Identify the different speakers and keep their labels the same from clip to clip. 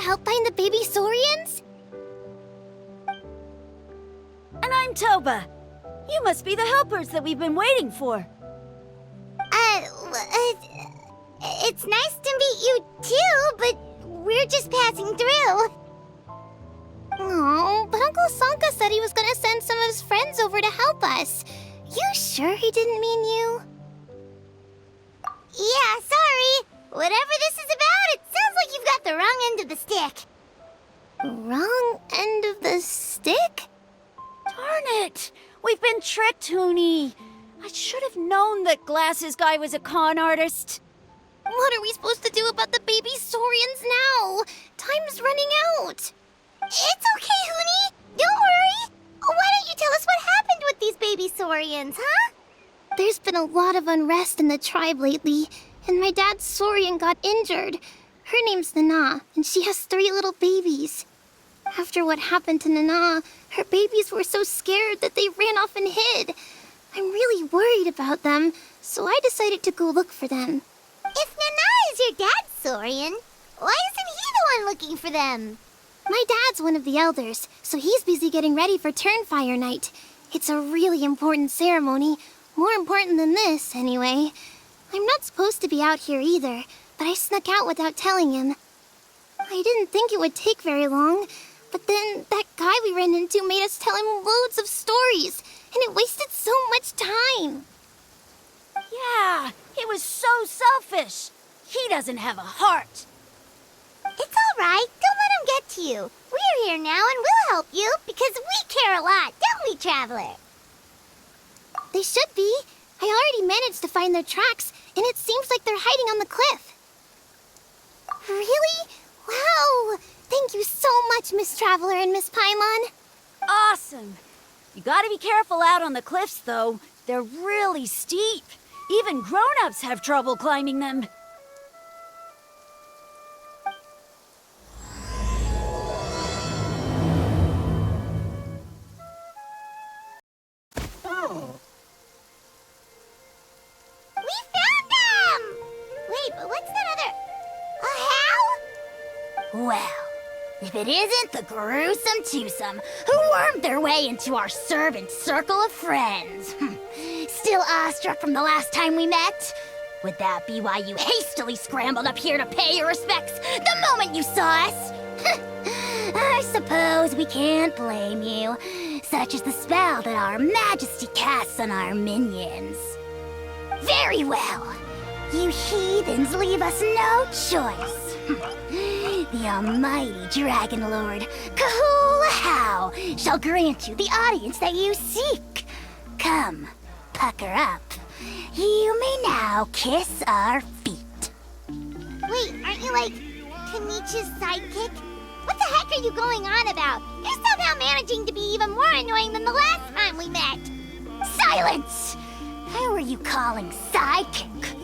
Speaker 1: help find the baby saurians?
Speaker 2: And I'm Toba. You must be the helpers that we've been waiting for.
Speaker 1: It's nice to meet you too, but we're just passing through. Oh, but Uncle Sanka said he was gonna send some of his friends over to help us. You sure he didn't mean you? Yeah, sorry. Whatever this is about, it sounds like you've got the wrong end of the stick. Wrong end of the stick?
Speaker 2: Darn it! We've been tricked, Huni. I should have known that Glasses Guy was a con artist.
Speaker 1: What are we supposed to do about the baby saurians now? Time's running out. It's okay, Huni. Don't worry. Why don't you tell us what happened with these baby saurians, huh? There's been a lot of unrest in the tribe lately, and my dad's saurian got injured. Her name's Nana, and she has 3 little babies. After what happened to Nana, her babies were so scared that they ran off and hid. I'm really worried about them, so I decided to go look for them. If Nana is your dad's saurian, why isn't he the one looking for them? My dad's one of the elders, so he's busy getting ready for Turnfire night. It's a really important ceremony, more important than this, anyway. I'm not supposed to be out here either, but I snuck out without telling him. I didn't think it would take very long, but then that guy we ran into made us tell him loads of stories, and it wasted so much time.
Speaker 2: Yeah, it was so selfish. He doesn't have a heart.
Speaker 1: It's all right. Don't let him get to you. We're here now and we'll help you because we care a lot, don't we, Traveler? They should be. I already managed to find their tracks, and it seems like they're hiding on the cliff. Really? Wow! Thank you so much, Miss Traveler and Miss Paimon.
Speaker 2: Awesome. You gotta be careful out on the cliffs, though. They're really steep. Even grown-ups have trouble climbing them.
Speaker 1: Well, if it isn't the gruesome twosome who wormed their way into our servant circle of friends. Still awestruck from the last time we met? Would that be why you hastily scrambled up here to pay your respects the moment you saw us? I suppose we can't blame you. Such is the spell that our majesty casts on our minions. Very well. You heathens leave us no choice. The almighty Dragon Lord, Kahula-How, shall grant you the audience that you seek. Come, pucker up. You may now kiss our feet. Wait, aren't you like Kinich's sidekick? What the heck are you going on about? You're somehow managing to be even more annoying than the last time we met. Silence! Who are you calling sidekick?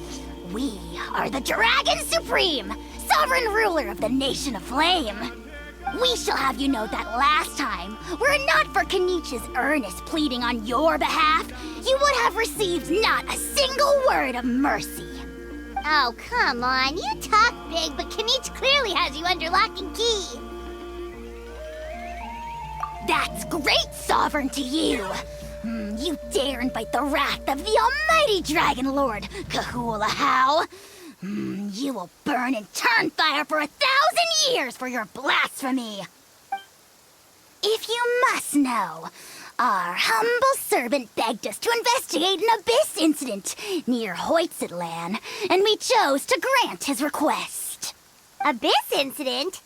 Speaker 1: We are the Dragon Supreme, sovereign ruler of the Nation of Flame. We shall have you know that last time, were it not for Kinich's earnest pleading on your behalf, you would have received not a single word of mercy. Oh, come on. You talk big, but Kinich clearly has you under lock and key. That's great, Sovereign, to you. You dare invite the wrath of the almighty Dragon Lord, Kahula-How. You will burn in Turnfire for 1,000 years for your blasphemy. If you must know, our humble servant begged us to investigate an abyss incident near Huitzlan, and we chose to grant his request. Abyss incident?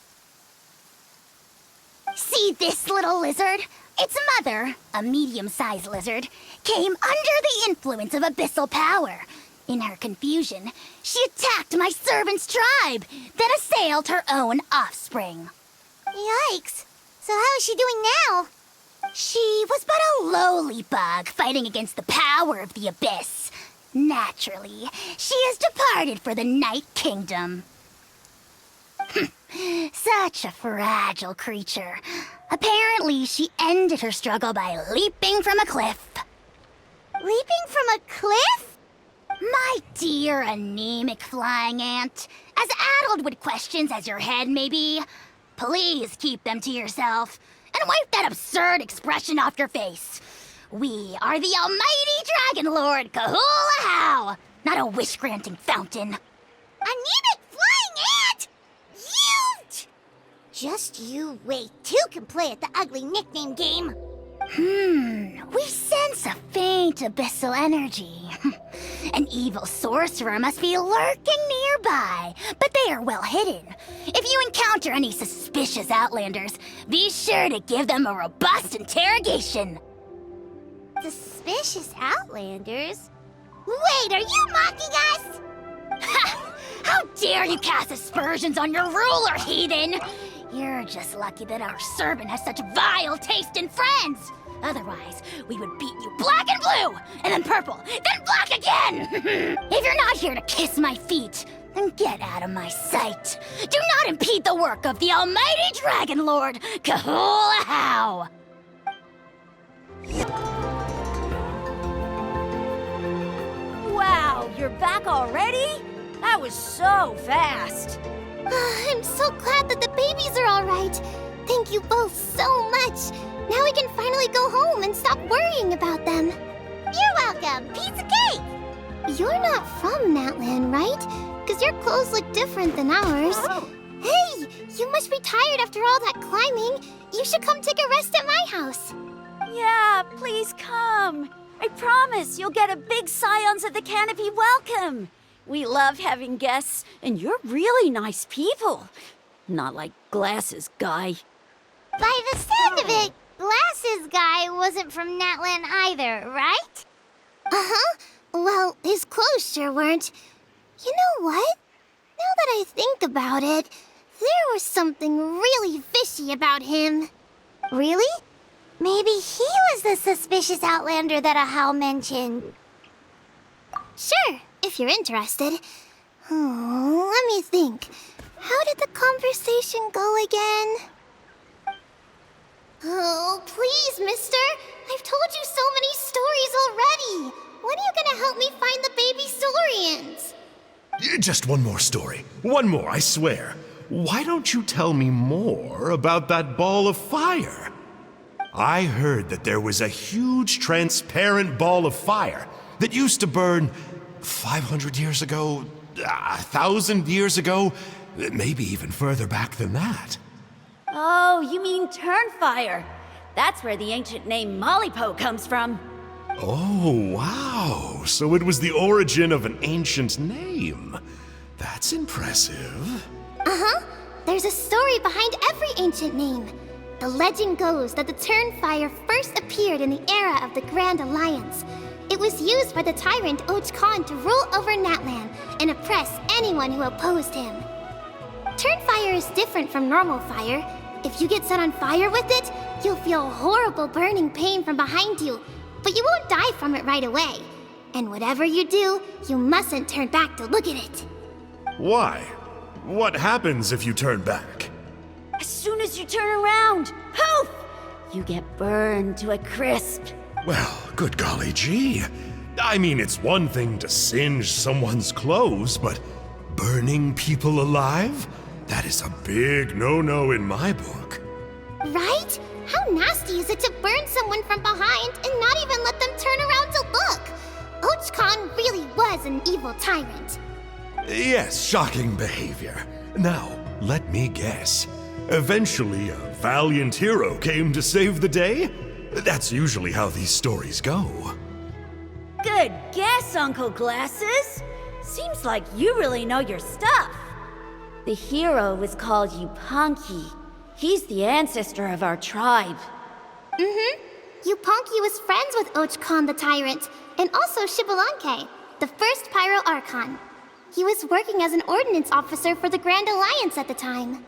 Speaker 1: See this little lizard? Its mother, a medium-sized lizard, came under the influence of abyssal power. In her confusion, she attacked my servant's tribe, then assailed her own offspring. Yikes! So how is she doing now? She was but a lowly bug fighting against the power of the abyss. Naturally, she has departed for the Night Kingdom. Such a fragile creature. Apparently, she ended her struggle by leaping from a cliff. Leaping from a cliff? My dear anemic flying ant, as addled with questions as your head may be, Please keep them to yourself, and wipe that absurd expression off your face. We are the almighty Dragon Lord Kahula-How, not a wish-granting fountain.
Speaker 3: Anemic flying ant! You! Just you wait. Two can play at the ugly nickname game.
Speaker 1: We sense a faint abyssal energy. An evil sorcerer must be lurking nearby, but they are well hidden. If you encounter any suspicious outlanders, be sure to give them a robust interrogation.
Speaker 3: Suspicious outlanders? Wait, are you mocking us?
Speaker 1: Ha! How dare you cast aspersions on your ruler, heathen! You're just lucky that our servant has such vile taste in friends. Otherwise, we would beat you black and blue, and then purple, then black again! If you're not here to kiss my feet, then get out of my sight. Do not impede the work of the almighty Dragon Lord, Kahula-How!
Speaker 2: Wow, you're back already? That was so fast.
Speaker 3: I'm so glad that the babies are all right. Thank you both so much. Now we can finally go home and stop worrying about them. You're welcome. Piece of cake. You're not from Natlan, right? Because your clothes look different than ours. Hey, you must be tired after all that climbing. You should come take a rest at my house.
Speaker 2: Yeah, please come. I promise you'll get a big Scions of the Canopy welcome. We love having guests, and you're really nice people. Not like Glasses Guy.
Speaker 3: By the sound of it, Glasses Guy wasn't from Natlan either, right? Uh-huh. Well, his clothes sure weren't. You know what? Now that I think about it, there was something really fishy about him. Really? Maybe he was the suspicious outlander that Ahau mentioned. Sure, if you're interested. Oh, let me think. How did the conversation go again? Oh, please, mister. I've told you so many stories already. When are you gonna help me find the baby Saurians?
Speaker 4: Just one more story. One more, I swear. Why don't you tell me more about that ball of fire? I heard that there was a huge transparent ball of fire that used to burn 500 years ago, 1,000 years ago, maybe even further back than that.
Speaker 2: Oh, you mean Turnfire. That's where the ancient name Mollypo comes from.
Speaker 4: Oh, wow. So it was the origin of an ancient name. That's impressive.
Speaker 3: Uh-huh. There's a story behind every ancient name. The legend goes that the Turnfire first appeared in the era of the Grand Alliance. It was used by the tyrant Huitzlan to rule over Natlan and oppress anyone who opposed him. Turnfire is different from normal fire. If you get set on fire with it, you'll feel horrible burning pain from behind you, but you won't die from it right away. And whatever you do, you mustn't turn back to look at it.
Speaker 4: Why? What happens if you turn back?
Speaker 2: As soon as you turn around, poof! You get burned to a crisp.
Speaker 4: Well, good golly gee. I mean, it's one thing to singe someone's clothes, but burning people alive? That is a big no-no in my book.
Speaker 3: Right? How nasty is it to burn someone from behind and not even let them turn around to look? Huitzlan really was an evil tyrant.
Speaker 4: Yes, shocking behavior. Now, let me guess. Eventually, a valiant hero came to save the day? That's usually how these stories go.
Speaker 2: Good guess, Uncle Glasses. Seems like you really know your stuff. The hero was called Yupanqui. He's the ancestor of our tribe.
Speaker 3: Yupanqui was friends with Huitzlan the tyrant, and also Yupanqui, the first Pyro Archon. He was working as an ordnance officer for the Grand Alliance at the time.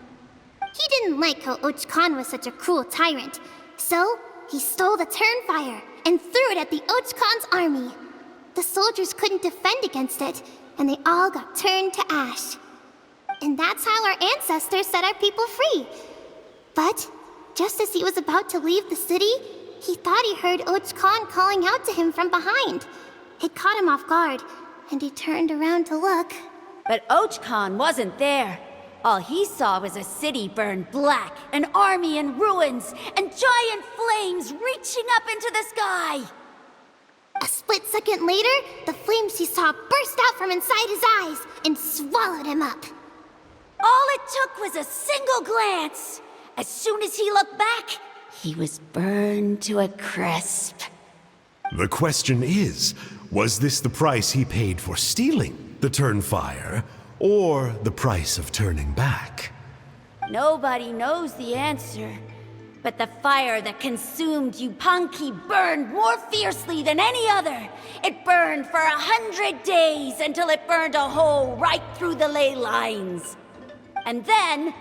Speaker 3: He didn't like how Huitzlan was such a cruel tyrant, so he stole the Turnfire and threw it at the Huitzlan's army. The soldiers couldn't defend against it, and they all got turned to ash. And that's how our ancestors set our people free. But just as he was about to leave the city, he thought he heard Huitzlan calling out to him from behind. It caught him off guard, and he turned around to look.
Speaker 2: But Huitzlan wasn't there. All he saw was a city burned black, an army in ruins, and giant flames reaching up into the sky.
Speaker 3: A split second later, the flames he saw burst out from inside his eyes and swallowed him up.
Speaker 2: All it took was a single glance. As soon as he looked back, he was burned to a crisp.
Speaker 4: The question is, was this the price he paid for stealing the Turnfire, or the price of turning back?
Speaker 2: Nobody knows the answer. But the fire that consumed Yupanqui burned more fiercely than any other. It burned for 100 days until it burned a hole right through the ley lines. And then,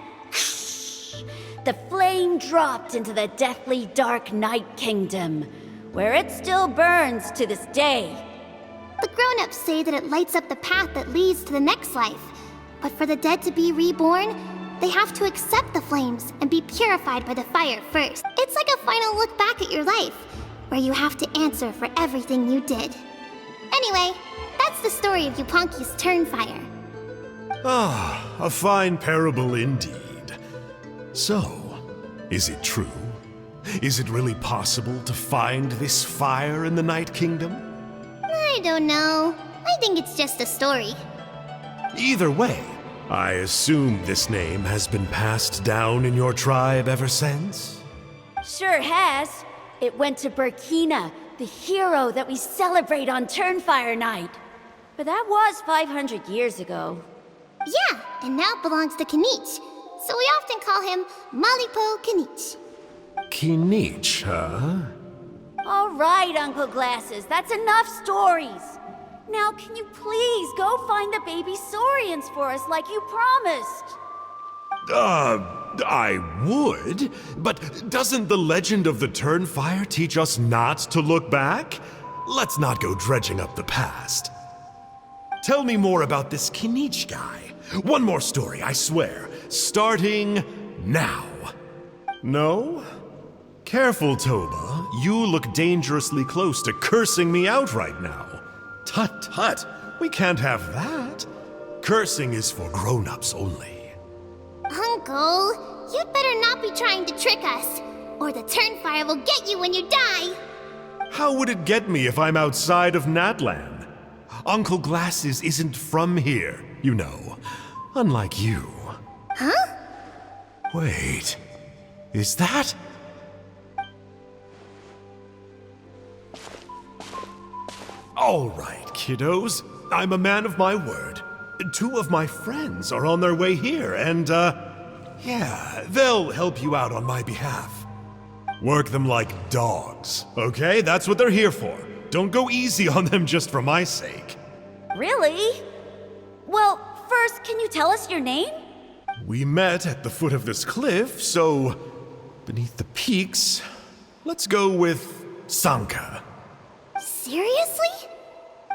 Speaker 2: the flame dropped into the deathly dark Night Kingdom, where it still burns to this day.
Speaker 3: The grown-ups say that it lights up the path that leads to the next life. But for the dead to be reborn, they have to accept the flames and be purified by the fire first. It's like a final look back at your life, where you have to answer for everything you did. Anyway, that's the story of Yupanqui's Turnfire.
Speaker 4: Ah, a fine parable indeed. So, is it true? Is it really possible to find this fire in the Night Kingdom?
Speaker 3: I don't know. I think it's just a story.
Speaker 4: Either way, I assume this name has been passed down in your tribe ever since?
Speaker 2: Sure has. It went to Burkina, the hero that we celebrate on Turnfire Night. But that was 500 years ago.
Speaker 3: Yeah, and now it belongs to Kinich. So we often call him Malipo Kinich.
Speaker 4: Kinich, huh?
Speaker 2: All right, Uncle Glasses, that's enough stories. Now, can you please go find the baby Saurians for us like you promised?
Speaker 4: I would, but doesn't the legend of the Turnfire teach us not to look back? Let's not go dredging up the past. Tell me more about this Kinich guy. One more story, I swear. Starting now. No? Careful, Toba. You look dangerously close to cursing me out right now. Tut tut, we can't have that. Cursing is for grown-ups only.
Speaker 3: Uncle, you'd better not be trying to trick us, or the Turnfire will get you when you die.
Speaker 4: How would it get me if I'm outside of Natlan? Uncle Glasses isn't from here, you know. Unlike you.
Speaker 3: Huh?
Speaker 4: Wait, is that? All right, kiddos. I'm a man of my word. 2 of my friends are on their way here, and, yeah, they'll help you out on my behalf. Work them like dogs, okay? That's what they're here for. Don't go easy on them just for my sake.
Speaker 2: Really? Well, first, can you tell us your name?
Speaker 4: We met at the foot of this cliff, so beneath the peaks, let's go with Sanka.
Speaker 3: Seriously?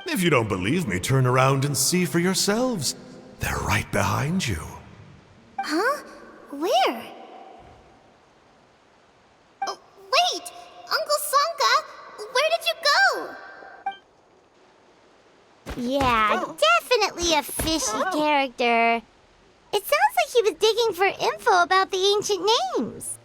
Speaker 4: If you don't believe me, turn around and see for yourselves. They're right behind you.
Speaker 3: Huh? Where? Oh, wait! Uncle Sanka, where did you go? Yeah, definitely a fishy character. It sounds like he was digging for info about the ancient names.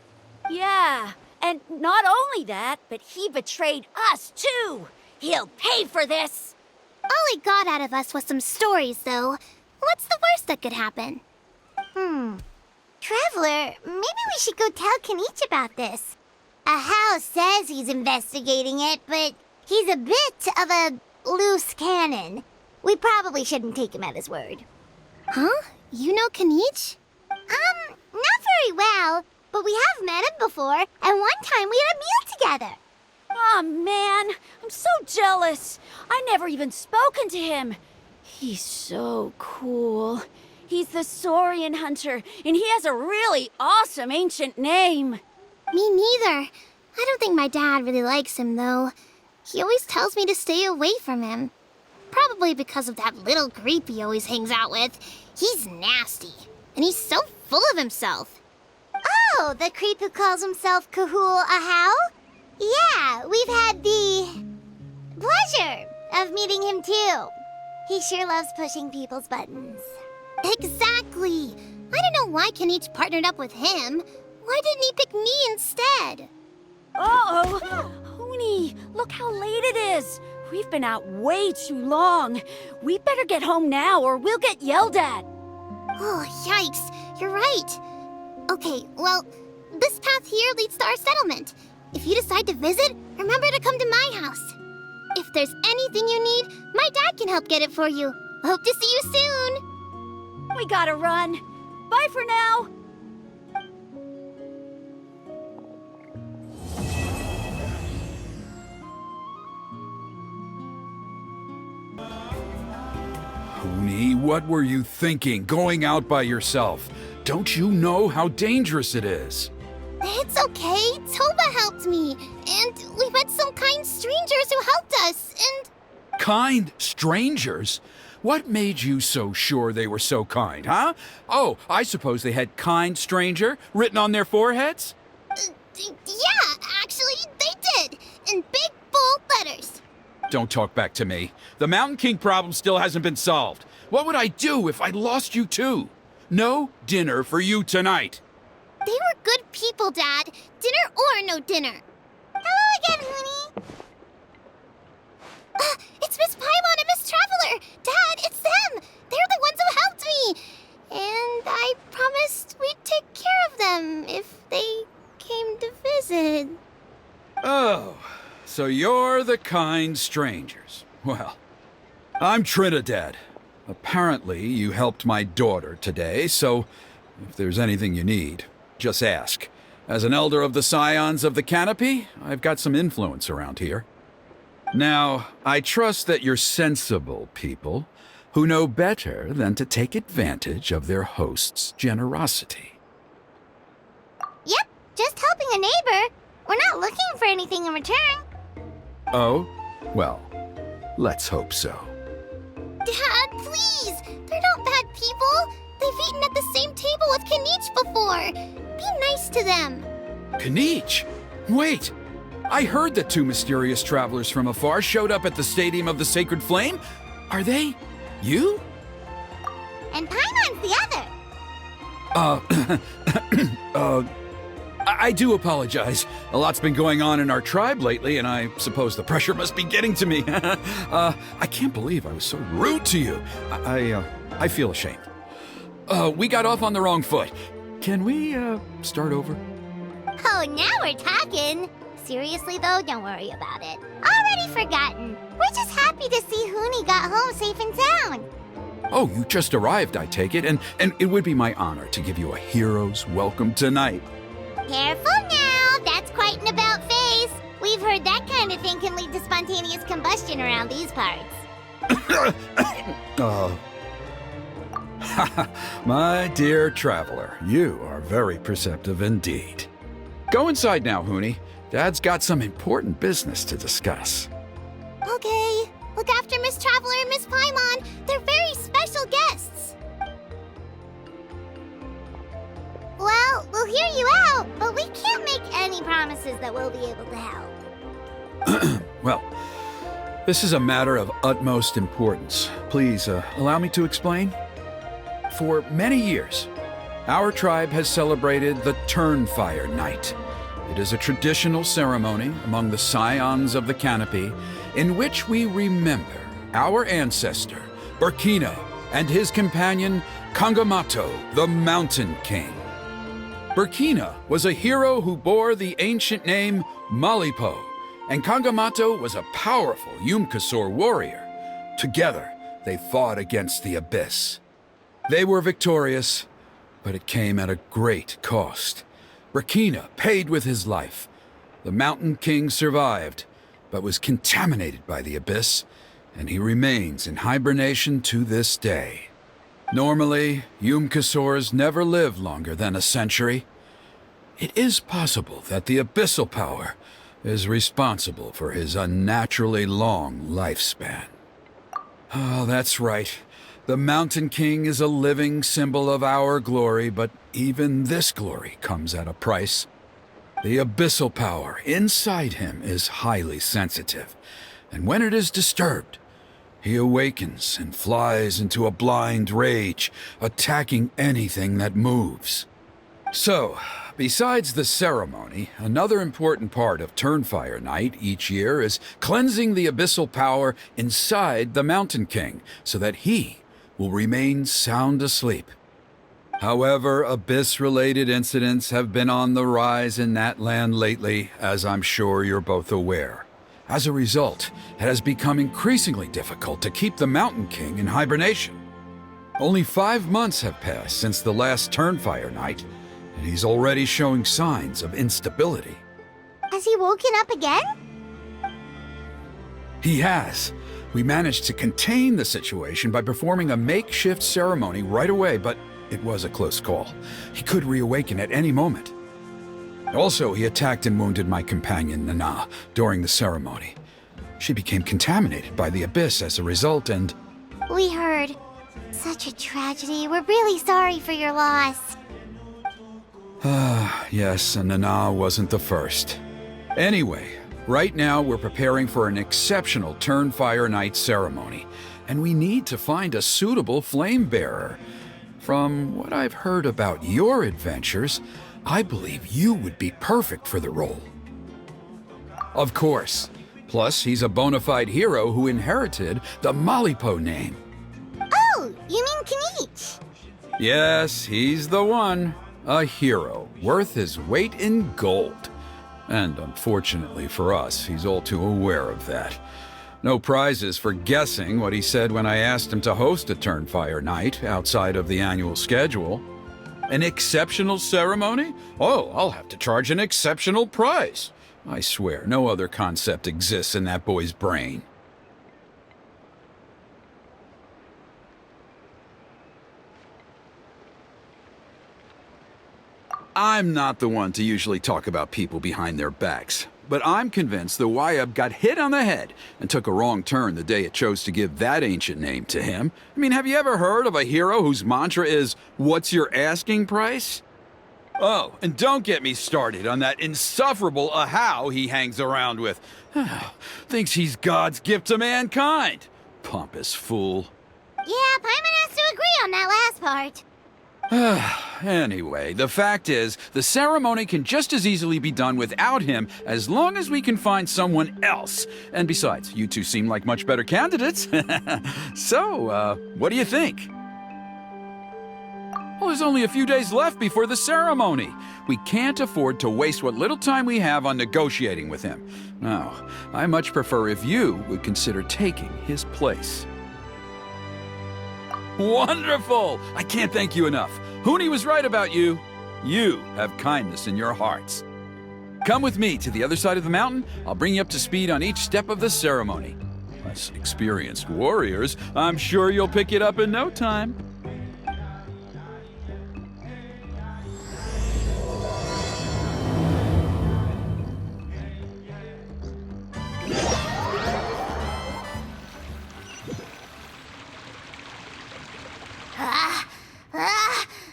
Speaker 2: Yeah, and not only that, but he betrayed us too. He'll pay for this.
Speaker 3: All he got out of us was some stories, though. What's the worst that could happen? Traveler, maybe we should go tell Kinich about this. Ahau says he's investigating it, but he's a bit of a loose cannon. We probably shouldn't take him at his word. Huh? You know Kinich? Not very well, but we have met him before, and one time we had a meal together.
Speaker 2: Aw, man, I'm so jealous. I never even spoken to him. He's so cool. He's the Saurian hunter, and he has a really awesome ancient name.
Speaker 3: Me neither. I don't think my dad really likes him, though. He always tells me to stay away from him. Probably because of that little creep he always hangs out with. He's nasty, and he's so full of himself. Oh, the creep who calls himself Kahul Ahau? Yeah, we've had the pleasure of meeting him too. He sure loves pushing people's buttons. Exactly. I don't know why Kinich partnered up with him. Why didn't he pick me instead?
Speaker 2: Uh-oh! Huni, look how late it is. We've been out way too long. We better get home now or we'll get yelled at.
Speaker 3: Oh, yikes. You're right. Okay, well, this path here leads to our settlement. If you decide to visit, remember to come to my house. If there's anything you need, my dad can help get it for you. Hope to see you soon.
Speaker 2: We gotta run. Bye for now.
Speaker 5: Huni, what were you thinking, going out by yourself? Don't you know how dangerous it is?
Speaker 3: It's okay. Toba helped me. And we met some kind strangers who helped us. And
Speaker 5: Kind strangers? What made you so sure they were so kind, huh? Oh, I suppose they had kind stranger written on their foreheads?
Speaker 3: yeah, actually, they did. In big, bold letters.
Speaker 5: Don't talk back to me. The Mountain King problem still hasn't been solved. What would I do if I lost you too? No dinner for you tonight.
Speaker 3: They were good people, Dad. Dinner or no dinner. Hello again, honey. It's Miss Paimon and Miss Traveler. Dad, it's them. They're the ones who helped me. And I promised we'd take care of them if they came to visit.
Speaker 5: Oh, so you're the kind strangers. Well, I'm Trinidad. Apparently, you helped my daughter today, so if there's anything you need, just ask. As an elder of the Scions of the Canopy, I've got some influence around here. Now, I trust that you're sensible people who know better than to take advantage of their host's generosity.
Speaker 3: Yep, just helping a neighbor. We're not looking for anything in return.
Speaker 5: Oh? Well, let's hope so.
Speaker 3: Dad, please! They're not bad people! They've eaten at the same table with Kinich before! Be nice to them!
Speaker 5: Kinich! Wait! I heard that two mysterious travelers from afar showed up at the Stadium of the Sacred Flame. Are they you?
Speaker 3: And Paimon's the other!
Speaker 5: I do apologize. A lot's been going on in our tribe lately, and I suppose the pressure must be getting to me. I can't believe I was so rude to you. I feel ashamed. We got off on the wrong foot. Can we, start over?
Speaker 3: Oh, now we're talking! Seriously though, don't worry about it. Already forgotten. We're just happy to see Huni got home safe and sound.
Speaker 5: Oh, you just arrived, I take it, and it would be my honor to give you a hero's welcome tonight.
Speaker 3: Careful now, that's quite an about face. We've heard that kind of thing can lead to spontaneous combustion around these parts.
Speaker 5: My dear traveler, you are very perceptive indeed. Go inside now, Huni. Dad's got some important business to discuss.
Speaker 3: Okay, look after Miss Traveler and Miss Paimon. They're very special guests. Well, we'll hear you out, but we can't make any promises that we'll be able to help.
Speaker 5: Well, this is a matter of utmost importance. Please, allow me to explain. For many years, our tribe has celebrated the Turnfire Night. It is a traditional ceremony among the Scions of the Canopy in which we remember our ancestor, Burkina, and his companion, Kangamato, the Mountain King. Burkina was a hero who bore the ancient name Malipo, and Kangamato was a powerful Yumkasor warrior. Together, they fought against the Abyss. They were victorious, but it came at a great cost. Burkina paid with his life. The Mountain King survived, but was contaminated by the Abyss, and he remains in hibernation to this day. Normally, Yumkasors never live longer than a century. It is possible that the Abyssal Power is responsible for his unnaturally long lifespan. Oh, that's right. The Mountain King is a living symbol of our glory, but even this glory comes at a price. The Abyssal Power inside him is highly sensitive, and when it is disturbed, He awakens and flies into a blind rage, attacking anything that moves. So, besides the ceremony, another important part of Turnfire Night each year is cleansing the abyssal power inside the Mountain King so that he will remain sound asleep. However, Abyss-related incidents have been on the rise in Natlan lately, as I'm sure you're both aware. As a result, it has become increasingly difficult to keep the Mountain King in hibernation. Only 5 months have passed since the last Turnfire Night, and he's already showing signs of instability.
Speaker 3: Has he woken up again?
Speaker 5: He has. We managed to contain the situation by performing a makeshift ceremony right away, but it was a close call. He could reawaken at any moment. Also, he attacked and wounded my companion, Nana, during the ceremony. She became contaminated by the Abyss as a result, and...
Speaker 3: We heard. Such a tragedy. We're really sorry for your loss.
Speaker 5: Yes, and Nana wasn't the first. Anyway, right now we're preparing for an exceptional Turnfire Night ceremony, and we need to find a suitable flame bearer. From what I've heard about your adventures, I believe you would be perfect for the role. Of course. Plus, he's a bona fide hero who inherited the Malipo name.
Speaker 3: Oh, you mean Kinich?
Speaker 5: Yes, he's the one. A hero, worth his weight in gold. And unfortunately for us, he's all too aware of that. No prizes for guessing what he said when I asked him to host a Turnfire Night outside of the annual schedule. An exceptional ceremony? Oh, I'll have to charge an exceptional price. I swear, no other concept exists in that boy's brain. I'm not the one to usually talk about people behind their backs, but I'm convinced the Wyab got hit on the head and took a wrong turn the day it chose to give that ancient name to him. I mean, have you ever heard of a hero whose mantra is, "What's your asking price?" Oh, and don't get me started on that insufferable Ahau he hangs around with. Thinks he's God's gift to mankind. Pompous fool.
Speaker 3: Yeah, Paimon has to agree on that last part.
Speaker 5: Anyway, the fact is, the ceremony can just as easily be done without him as long as we can find someone else. And besides, you two seem like much better candidates. So, what do you think? Well, there's only a few days left before the ceremony. We can't afford to waste what little time we have on negotiating with him. Now, I much prefer if you would consider taking his place. Wonderful! I can't thank you enough. Huni was right about you. You have kindness in your hearts. Come with me to the other side of the mountain. I'll bring you up to speed on each step of the ceremony. As experienced warriors, I'm sure you'll pick it up in no time.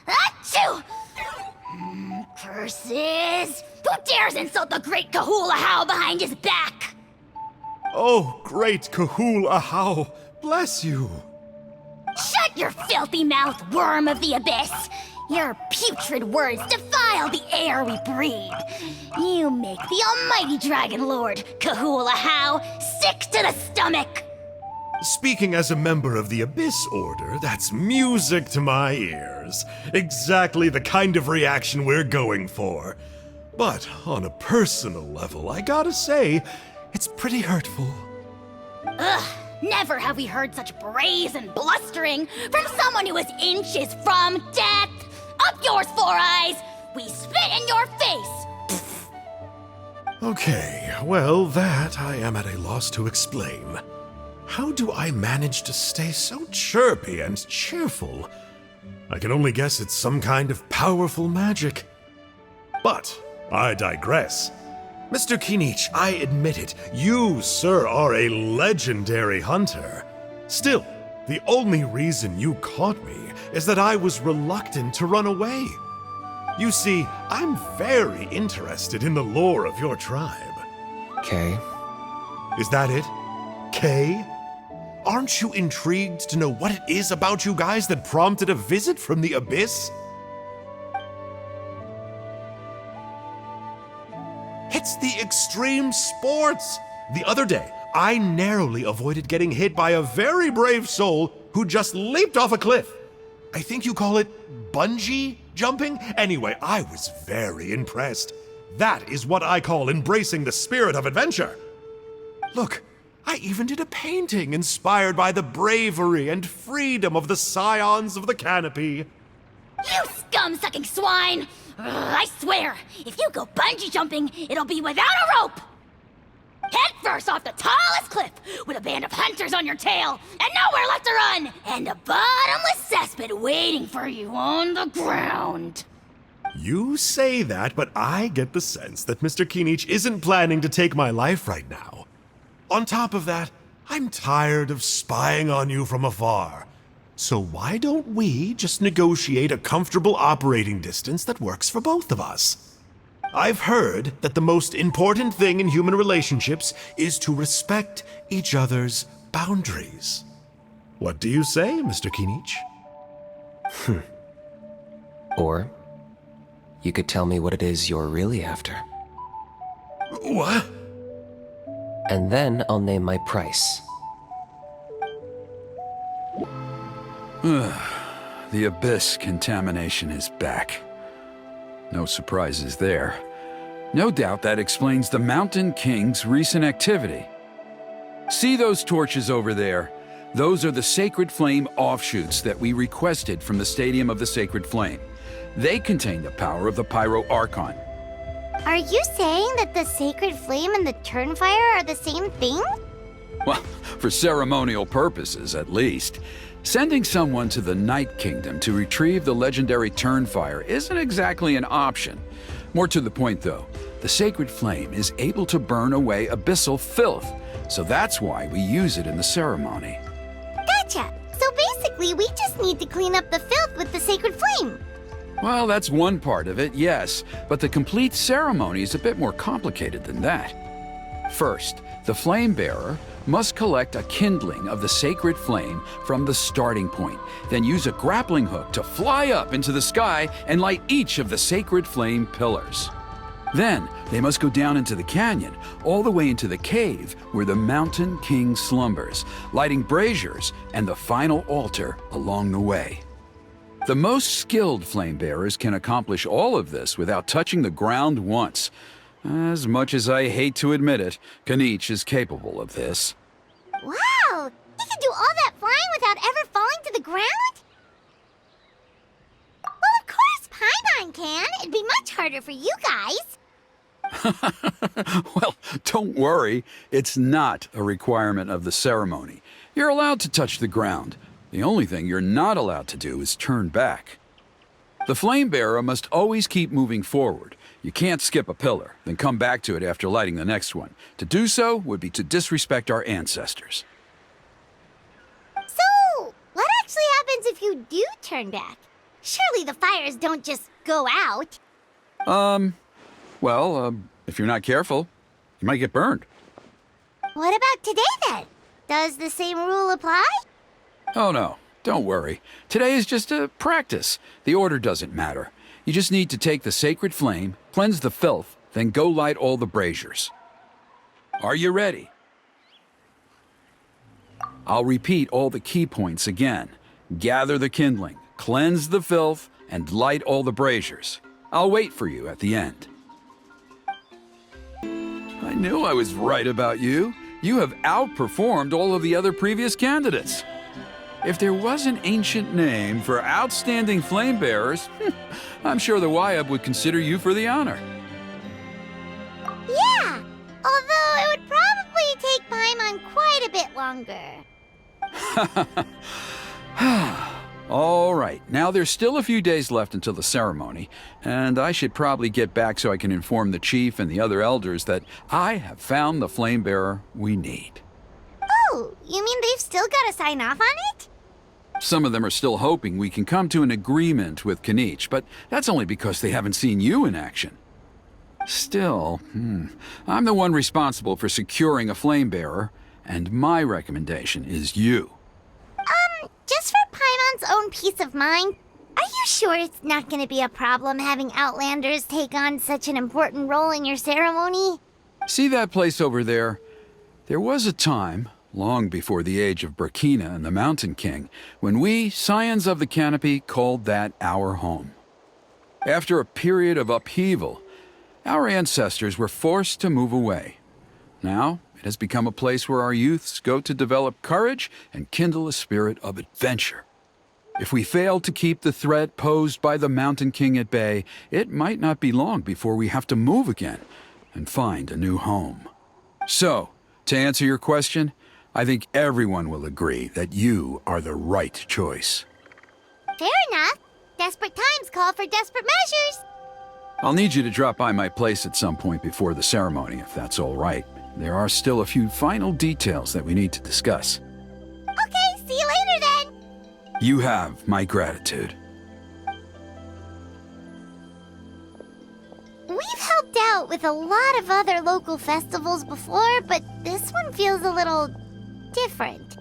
Speaker 1: Achoo! Curses! Who dares insult the great Kahul Ahau behind his back?
Speaker 4: Oh, great Kahul Ahau, bless you.
Speaker 1: Shut your filthy mouth, worm of the abyss! Your putrid words defile the air we breathe. You make the almighty Dragon Lord, Kahul Ahau, sick to the stomach!
Speaker 4: Speaking as a member of the Abyss Order, that's music to my ears. Exactly the kind of reaction we're going for. But on a personal level, I gotta say, it's pretty hurtful.
Speaker 1: Ugh, never have we heard such brazen blustering from someone who is inches from death! Up yours, Four Eyes! We spit in your face!
Speaker 4: Okay, well, that I am at a loss to explain. How do I manage to stay so chirpy and cheerful? I can only guess it's some kind of powerful magic. But I digress. Mr. Kinich, I admit it, you, sir, are a legendary hunter. Still, the only reason you caught me is that I was reluctant to run away. You see, I'm very interested in the lore of your tribe.
Speaker 6: Kay.
Speaker 4: Is that it? Kay? Aren't you intrigued to know what it is about you guys that prompted a visit from the abyss? It's the extreme sports! The other day, I narrowly avoided getting hit by a very brave soul who just leaped off a cliff. I think you call it bungee jumping? Anyway, I was very impressed. That is what I call embracing the spirit of adventure. Look, I even did a painting inspired by the bravery and freedom of the scions of the Canopy.
Speaker 1: You scum-sucking swine! I swear, if you go bungee jumping, it'll be without a rope! Head first off the tallest cliff, with a band of hunters on your tail, and nowhere left to run, and a bottomless cesspit waiting for you on the ground.
Speaker 4: You say that, but I get the sense that Mr. Kinich isn't planning to take my life right now. On top of that, I'm tired of spying on you from afar. So why don't we just negotiate a comfortable operating distance that works for both of us? I've heard that the most important thing in human relationships is to respect each other's boundaries. What do you say, Mr. Kinich?
Speaker 6: Or you could tell me what it is you're really after.
Speaker 4: What?
Speaker 6: And then I'll name my price.
Speaker 5: The abyss contamination is back. No surprises there. No doubt that explains the Mountain King's recent activity. See those torches over there? Those are the Sacred Flame offshoots that we requested from the Stadium of the Sacred Flame. They contain the power of the Pyro Archon.
Speaker 3: Are you saying that the Sacred Flame and the Turnfire are the same thing?
Speaker 5: Well, for ceremonial purposes, at least. Sending someone to the Night Kingdom to retrieve the legendary Turnfire isn't exactly an option. More to the point, though, the Sacred Flame is able to burn away abyssal filth, so that's why we use it in the ceremony.
Speaker 3: Gotcha! So basically, we just need to clean up the filth with the Sacred Flame.
Speaker 5: Well, that's one part of it, yes, but the complete ceremony is a bit more complicated than that. First, the flame bearer must collect a kindling of the sacred flame from the starting point, then use a grappling hook to fly up into the sky and light each of the sacred flame pillars. Then, they must go down into the canyon, all the way into the cave where the Mountain King slumbers, lighting braziers and the final altar along the way. The most skilled flame bearers can accomplish all of this without touching the ground once. As much as I hate to admit it, Kinich is capable of this.
Speaker 3: Wow! He can do all that flying without ever falling to the ground? Well, of course Paimon can. It'd be much harder for you guys.
Speaker 5: Well, don't worry. It's not a requirement of the ceremony. You're allowed to touch the ground. The only thing you're not allowed to do is turn back. The flame bearer must always keep moving forward. You can't skip a pillar, then come back to it after lighting the next one. To do so would be to disrespect our ancestors.
Speaker 3: So, what actually happens if you do turn back? Surely the fires don't just go out.
Speaker 5: If you're not careful, you might get burned.
Speaker 3: What about today then? Does the same rule apply?
Speaker 5: Oh no, don't worry. Today is just a practice. The order doesn't matter. You just need to take the sacred flame, cleanse the filth, then go light all the braziers. Are you ready? I'll repeat all the key points again. Gather the kindling, cleanse the filth, and light all the braziers. I'll wait for you at the end. I knew I was right about you. You have outperformed all of the other previous candidates. If there was an ancient name for outstanding flame bearers, I'm sure the Wyab would consider you for the honor.
Speaker 3: Yeah, although it would probably take Paimon quite a bit longer.
Speaker 5: All right, now there's still a few days left until the ceremony, and I should probably get back so I can inform the chief and the other elders that I have found the flame bearer we need.
Speaker 3: Oh, you mean they've still got to sign off on it?
Speaker 5: Some of them are still hoping we can come to an agreement with Kinich, but that's only because they haven't seen you in action. Still, I'm the one responsible for securing a flame bearer, And my recommendation is you.
Speaker 3: Just for Paimon's own peace of mind, are you sure it's not going to be a problem having Outlanders take on such an important role in your ceremony?
Speaker 5: See that place over there? There was a time, long before the age of Burkina and the Mountain King, when we, Scions of the Canopy, called that our home. After a period of upheaval, our ancestors were forced to move away. Now, it has become a place where our youths go to develop courage and kindle a spirit of adventure. If we fail to keep the threat posed by the Mountain King at bay, it might not be long before we have to move again and find a new home. So, to answer your question, I think everyone will agree that you are the right choice.
Speaker 3: Fair enough. Desperate times call for desperate measures.
Speaker 5: I'll need you to drop by my place at some point before the ceremony, if that's all right. There are still a few final details that we need to discuss.
Speaker 3: Okay, see you later then.
Speaker 5: You have my gratitude.
Speaker 3: We've helped out with a lot of other local festivals before, but this one feels a little different.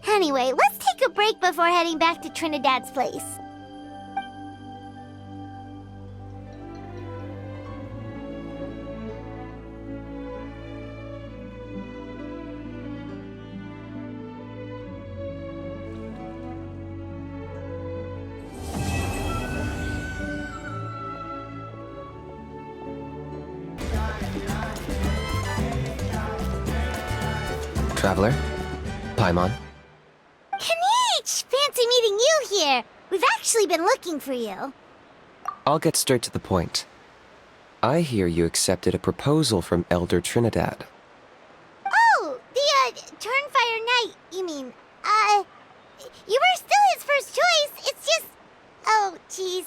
Speaker 3: Anyway, let's take a break before heading back to Trinidad's place.
Speaker 6: Traveler? Paimon?
Speaker 3: Kinich! Fancy meeting you here. We've actually been looking for you.
Speaker 6: I'll get straight to the point. I hear you accepted a proposal from Elder Trinidad.
Speaker 3: Oh, the, Turnfire Knight, you mean. You were still his first choice. It's just... Oh, jeez.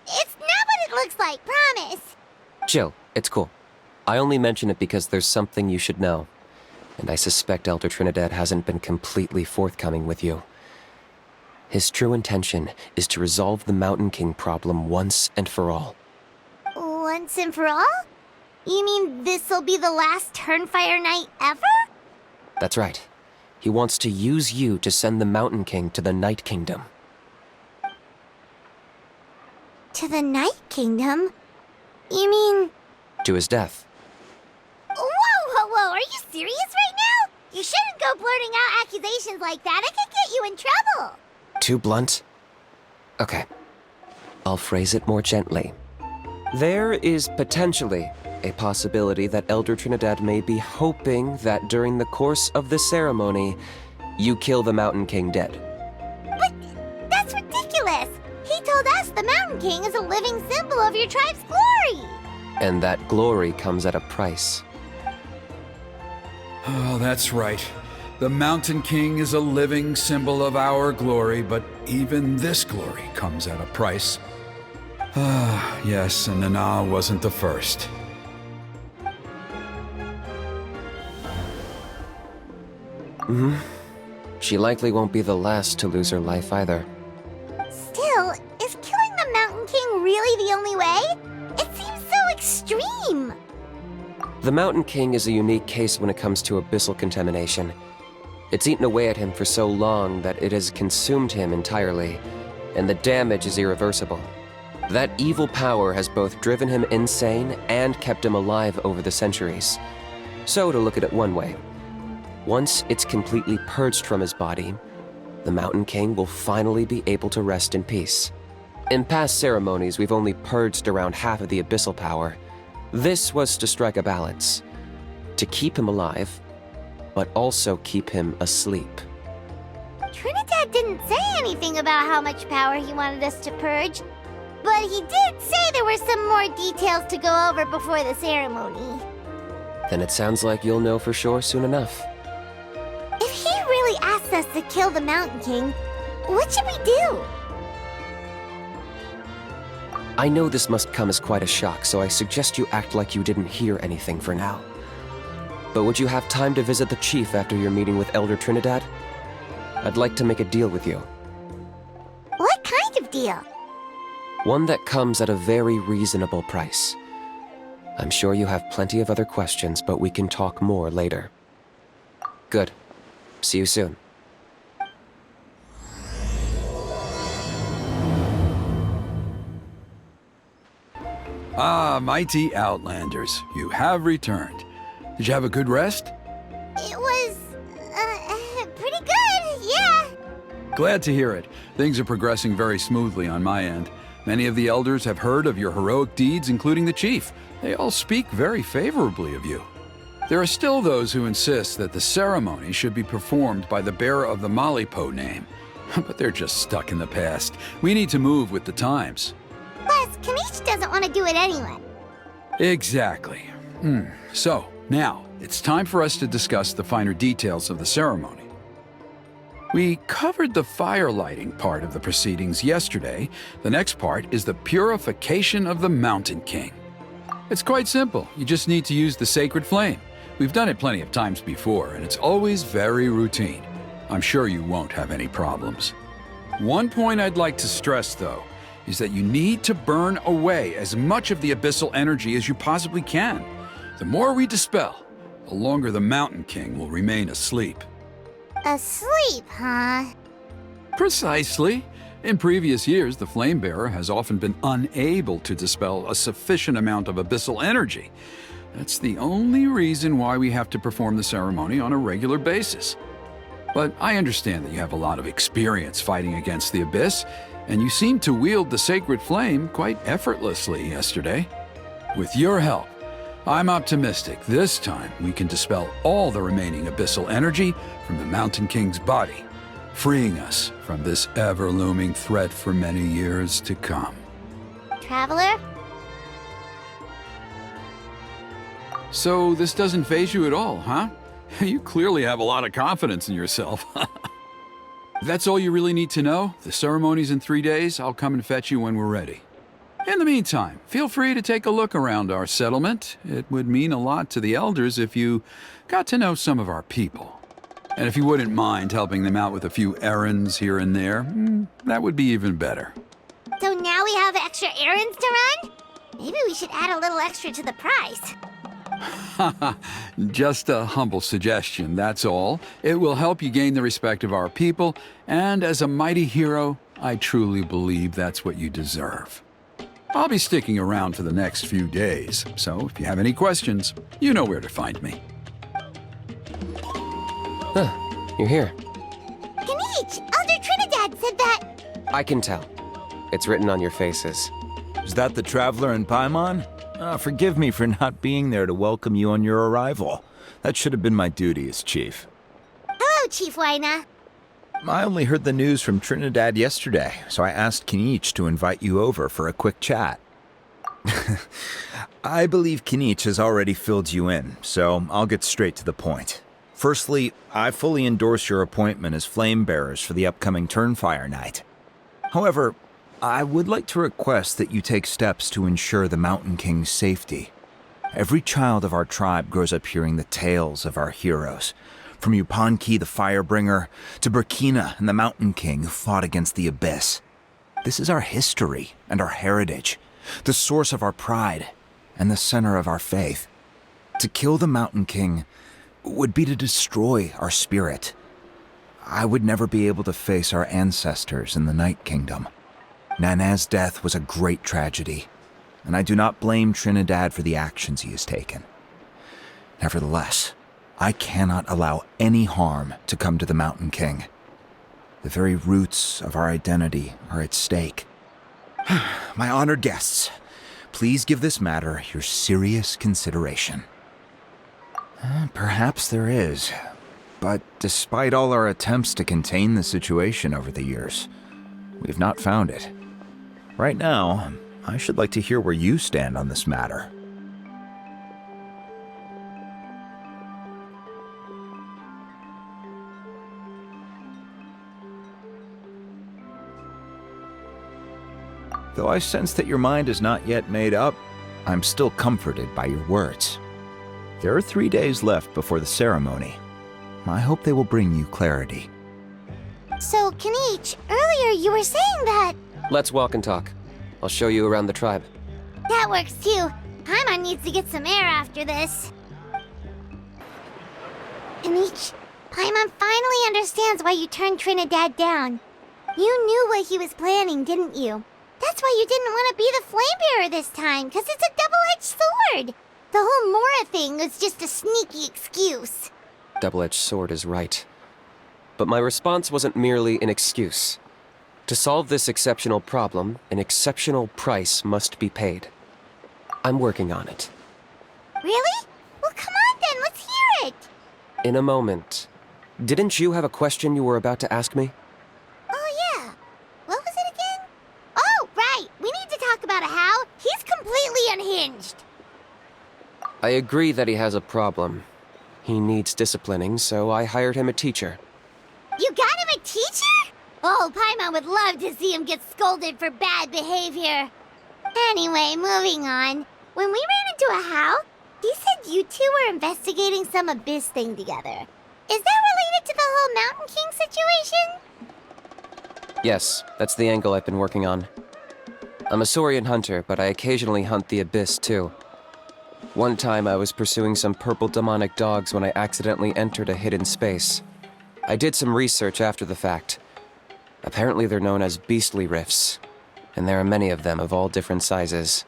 Speaker 3: It's not what it looks like, promise.
Speaker 6: Jill, it's cool. I only mention it because there's something you should know. And I suspect Elder Trinidad hasn't been completely forthcoming with you. His true intention is to resolve the Mountain King problem once and for all.
Speaker 3: Once and for all? You mean this'll be the last Turnfire Knight ever?
Speaker 6: That's right. He wants to use you to send the Mountain King to the Night Kingdom.
Speaker 3: To the Night Kingdom? You mean...
Speaker 6: To his death.
Speaker 3: Whoa, are you serious right now? You shouldn't go blurting out accusations like that. It could get you in trouble.
Speaker 6: Too blunt? Okay. I'll phrase it more gently. There is potentially a possibility that Elder Trinidad may be hoping that during the course of the ceremony, you kill the Mountain King dead.
Speaker 3: But that's ridiculous. He told us the Mountain King is a living symbol of your tribe's glory.
Speaker 6: And that glory comes at a price.
Speaker 5: Oh, that's right. The Mountain King is a living symbol of our glory, but even this glory comes at a price. Ah, yes, and Nana wasn't the first.
Speaker 6: She likely won't be the last to lose her life either.
Speaker 3: Still, is killing the Mountain King really the only way? It seems so extreme.
Speaker 6: The Mountain King is a unique case when it comes to abyssal contamination. It's eaten away at him for so long that it has consumed him entirely, and the damage is irreversible. That evil power has both driven him insane and kept him alive over the centuries. So, to look at it one way, once it's completely purged from his body, the Mountain King will finally be able to rest in peace. In past ceremonies, we've only purged around half of the abyssal power. This was to strike a balance, to keep him alive, but also keep him asleep.
Speaker 3: Trinidad didn't say anything about how much power he wanted us to purge, but he did say there were some more details to go over before the ceremony.
Speaker 6: Then it sounds like you'll know for sure soon enough.
Speaker 3: If he really asks us to kill the Mountain King, what should we do?
Speaker 6: I know this must come as quite a shock, so I suggest you act like you didn't hear anything for now. But would you have time to visit the chief after your meeting with Elder Trinidad? I'd like to make a deal with you.
Speaker 3: What kind of deal?
Speaker 6: One that comes at a very reasonable price. I'm sure you have plenty of other questions, but we can talk more later. Good. See you soon.
Speaker 5: Ah, mighty Outlanders, you have returned. Did you have a good rest?
Speaker 3: It was, pretty good, yeah.
Speaker 5: Glad to hear it. Things are progressing very smoothly on my end. Many of the elders have heard of your heroic deeds, including the chief. They all speak very favorably of you. There are still those who insist that the ceremony should be performed by the bearer of the Malipo name. But they're just stuck in the past. We need to move with the times.
Speaker 3: Plus, Kinich doesn't want to do it anyway.
Speaker 5: Exactly. So, now, it's time for us to discuss the finer details of the ceremony. We covered the fire lighting part of the proceedings yesterday. The next part is the purification of the Mountain King. It's quite simple. You just need to use the sacred flame. We've done it plenty of times before, and it's always very routine. I'm sure you won't have any problems. One point I'd like to stress, though, is that you need to burn away as much of the abyssal energy as you possibly can. The more we dispel, the longer the Mountain King will remain asleep.
Speaker 3: Asleep, huh?
Speaker 5: Precisely. In previous years, the Flame Bearer has often been unable to dispel a sufficient amount of abyssal energy. That's the only reason why we have to perform the ceremony on a regular basis. But I understand that you have a lot of experience fighting against the Abyss, and you seem to wield the sacred flame quite effortlessly yesterday. With your help, I'm optimistic this time we can dispel all the remaining abyssal energy from the Mountain King's body, freeing us from this ever-looming threat for many years to come.
Speaker 3: Traveler?
Speaker 5: So this doesn't faze you at all, huh? You clearly have a lot of confidence in yourself. If that's all you really need to know, the ceremony's in 3 days. I'll come and fetch you when we're ready. In the meantime, feel free to take a look around our settlement. It would mean a lot to the elders if you got to know some of our people. And if you wouldn't mind helping them out with a few errands here and there, that would be even better.
Speaker 3: So now we have extra errands to run? Maybe we should add a little extra to the price.
Speaker 5: Just a humble suggestion, that's all. It will help you gain the respect of our people, and as a mighty hero, I truly believe that's what you deserve. I'll be sticking around for the next few days, so if you have any questions, you know where to find me.
Speaker 6: You're here.
Speaker 3: Kinich, Elder Trinidad said that...
Speaker 6: I can tell. It's written on your faces.
Speaker 7: Is that the Traveler in Paimon? Forgive me for not being there to welcome you on your arrival. That should have been my duty as chief.
Speaker 3: Hello, Chief Waina.
Speaker 7: I only heard the news from Trinidad yesterday, so I asked Kinich to invite you over for a quick chat. I believe Kinich has already filled you in, so I'll get straight to the point. Firstly, I fully endorse your appointment as flame bearers for the upcoming Turnfire night. However, I would like to request that you take steps to ensure the Mountain King's safety. Every child of our tribe grows up hearing the tales of our heroes, from Yupanqui the Firebringer to Burkina and the Mountain King who fought against the Abyss. This is our history and our heritage, the source of our pride and the center of our faith. To kill the Mountain King would be to destroy our spirit. I would never be able to face our ancestors in the Night Kingdom. Nana's death was a great tragedy, and I do not blame Trinidad for the actions he has taken. Nevertheless, I cannot allow any harm to come to the Mountain King. The very roots of our identity are at stake. My honored guests, please give this matter your serious consideration. Perhaps there is, but despite all our attempts to contain the situation over the years, we've not found it. Right now, I should like to hear where you stand on this matter. Though I sense that your mind is not yet made up, I'm still comforted by your words. There are 3 days left before the ceremony. I hope they will bring you clarity.
Speaker 3: So, Kinich, earlier you were saying that...
Speaker 6: Let's walk and talk. I'll show you around the tribe.
Speaker 3: That works too. Paimon needs to get some air after this. Kinich, Paimon finally understands why you turned Trinidad down. You knew what he was planning, didn't you? That's why you didn't want to be the Flamebearer this time, because it's a double-edged sword. The whole Mora thing was just a sneaky excuse.
Speaker 6: Double-edged sword is right. But my response wasn't merely an excuse. To solve this exceptional problem, an exceptional price must be paid. I'm working on it.
Speaker 3: Really? Well, come on then, let's hear it.
Speaker 6: In a moment. Didn't you have a question you were about to ask me?
Speaker 3: Oh, yeah. What was it again? Oh, right. We need to talk about How. He's completely unhinged.
Speaker 6: I agree that he has a problem. He needs disciplining, so I hired him a teacher.
Speaker 3: You got him a teacher? Oh, Paimon would love to see him get scolded for bad behavior. Anyway, moving on. When we ran into a How, he said you two were investigating some abyss thing together. Is that related to the whole Mountain King situation?
Speaker 6: Yes, that's the angle I've been working on. I'm a Saurian hunter, but I occasionally hunt the abyss too. One time I was pursuing some purple demonic dogs when I accidentally entered a hidden space. I did some research after the fact. Apparently they're known as beastly rifts, and there are many of them of all different sizes.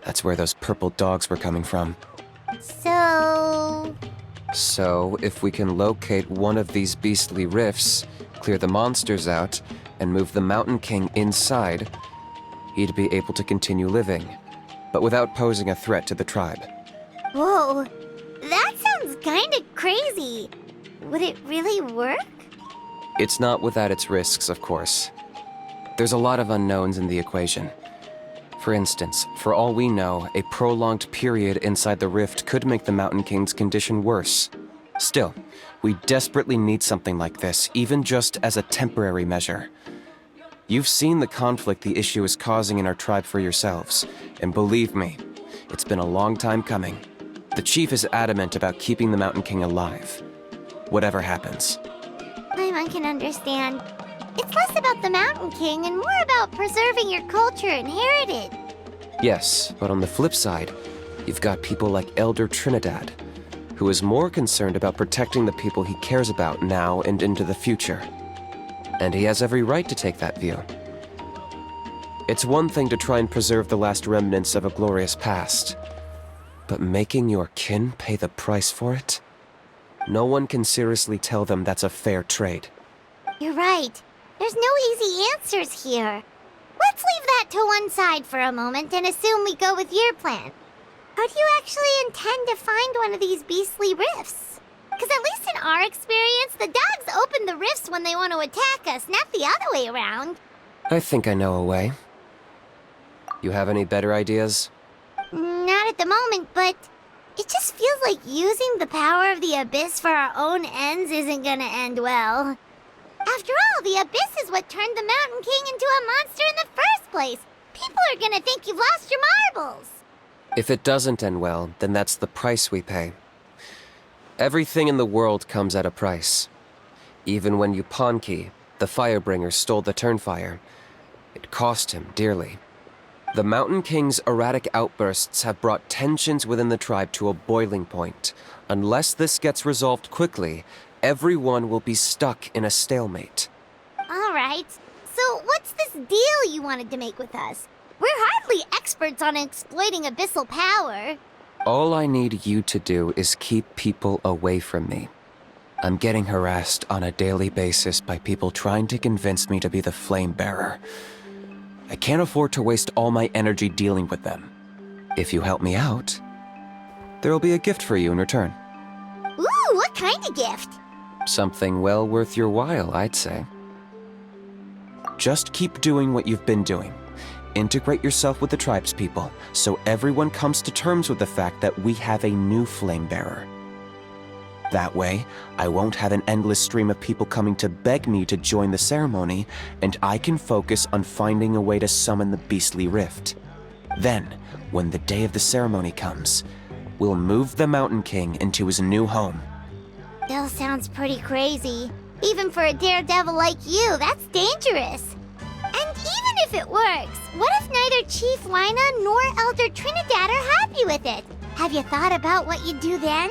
Speaker 6: That's where those purple dogs were coming from.
Speaker 3: So,
Speaker 6: if we can locate one of these beastly rifts, clear the monsters out, and move the Mountain King inside, he'd be able to continue living, but without posing a threat to the tribe.
Speaker 3: Whoa, that sounds kinda crazy. Would it really work?
Speaker 6: It's not without its risks, of course. There's a lot of unknowns in the equation. For instance, for all we know, a prolonged period inside the rift could make the Mountain King's condition worse. Still, we desperately need something like this, even just as a temporary measure. You've seen the conflict the issue is causing in our tribe for yourselves, and believe me, it's been a long time coming. The chief is adamant about keeping the Mountain King alive, whatever happens.
Speaker 3: Paimon can understand. It's less about the Mountain King and more about preserving your culture and heritage.
Speaker 6: Yes, but on the flip side, you've got people like Elder Trinidad, who is more concerned about protecting the people he cares about now and into the future. And he has every right to take that view. It's one thing to try and preserve the last remnants of a glorious past, but making your kin pay the price for it? No one can seriously tell them that's a fair trade.
Speaker 3: You're right. There's no easy answers here. Let's leave that to one side for a moment and assume we go with your plan. How do you actually intend to find one of these beastly rifts? Because at least in our experience, the dogs open the rifts when they want to attack us, not the other way around.
Speaker 6: I think I know a way. You have any better ideas?
Speaker 3: Not at the moment, but it just feels like using the power of the Abyss for our own ends isn't gonna end well. After all, the Abyss is what turned the Mountain King into a monster in the first place. People are gonna think you've lost your marbles.
Speaker 6: If it doesn't end well, then that's the price we pay. Everything in the world comes at a price. Even when Yupanqui, the Firebringer, stole the Turnfire, it cost him dearly. The Mountain King's erratic outbursts have brought tensions within the tribe to a boiling point. Unless this gets resolved quickly, everyone will be stuck in a stalemate.
Speaker 3: All right. So what's this deal you wanted to make with us? We're hardly experts on exploiting abyssal power.
Speaker 6: All I need you to do is keep people away from me. I'm getting harassed on a daily basis by people trying to convince me to be the flame bearer. I can't afford to waste all my energy dealing with them. If you help me out, there'll be a gift for you in return.
Speaker 3: Ooh, what kind of gift?
Speaker 6: Something well worth your while, I'd say. Just keep doing what you've been doing. Integrate yourself with the tribespeople, so everyone comes to terms with the fact that we have a new flame bearer. That way, I won't have an endless stream of people coming to beg me to join the ceremony, and I can focus on finding a way to summon the beastly rift. Then, when the day of the ceremony comes, we'll move the Mountain King into his new home.
Speaker 3: Still sounds pretty crazy. Even for a daredevil like you, that's dangerous. And even if it works, what if neither Chief Lina nor Elder Trinidad are happy with it? Have you thought about what you'd do then?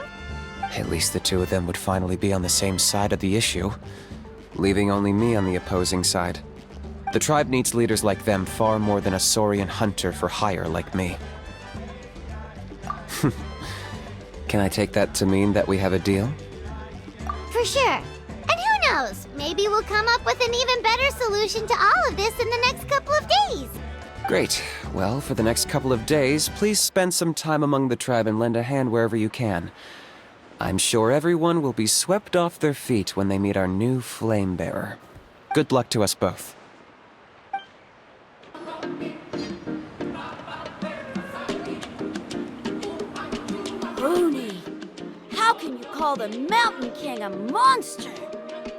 Speaker 6: At least the two of them would finally be on the same side of the issue, leaving only me on the opposing side. The tribe needs leaders like them far more than a Saurian hunter for hire like me. Can I take that to mean that we have a deal?
Speaker 3: For sure. And who knows? Maybe we'll come up with an even better solution to all of this in the next couple of days.
Speaker 6: Great. Well, for the next couple of days, please spend some time among the tribe and lend a hand wherever you can. I'm sure everyone will be swept off their feet when they meet our new flame bearer. Good luck to us both.
Speaker 2: Rooney, how can you call the Mountain King a monster?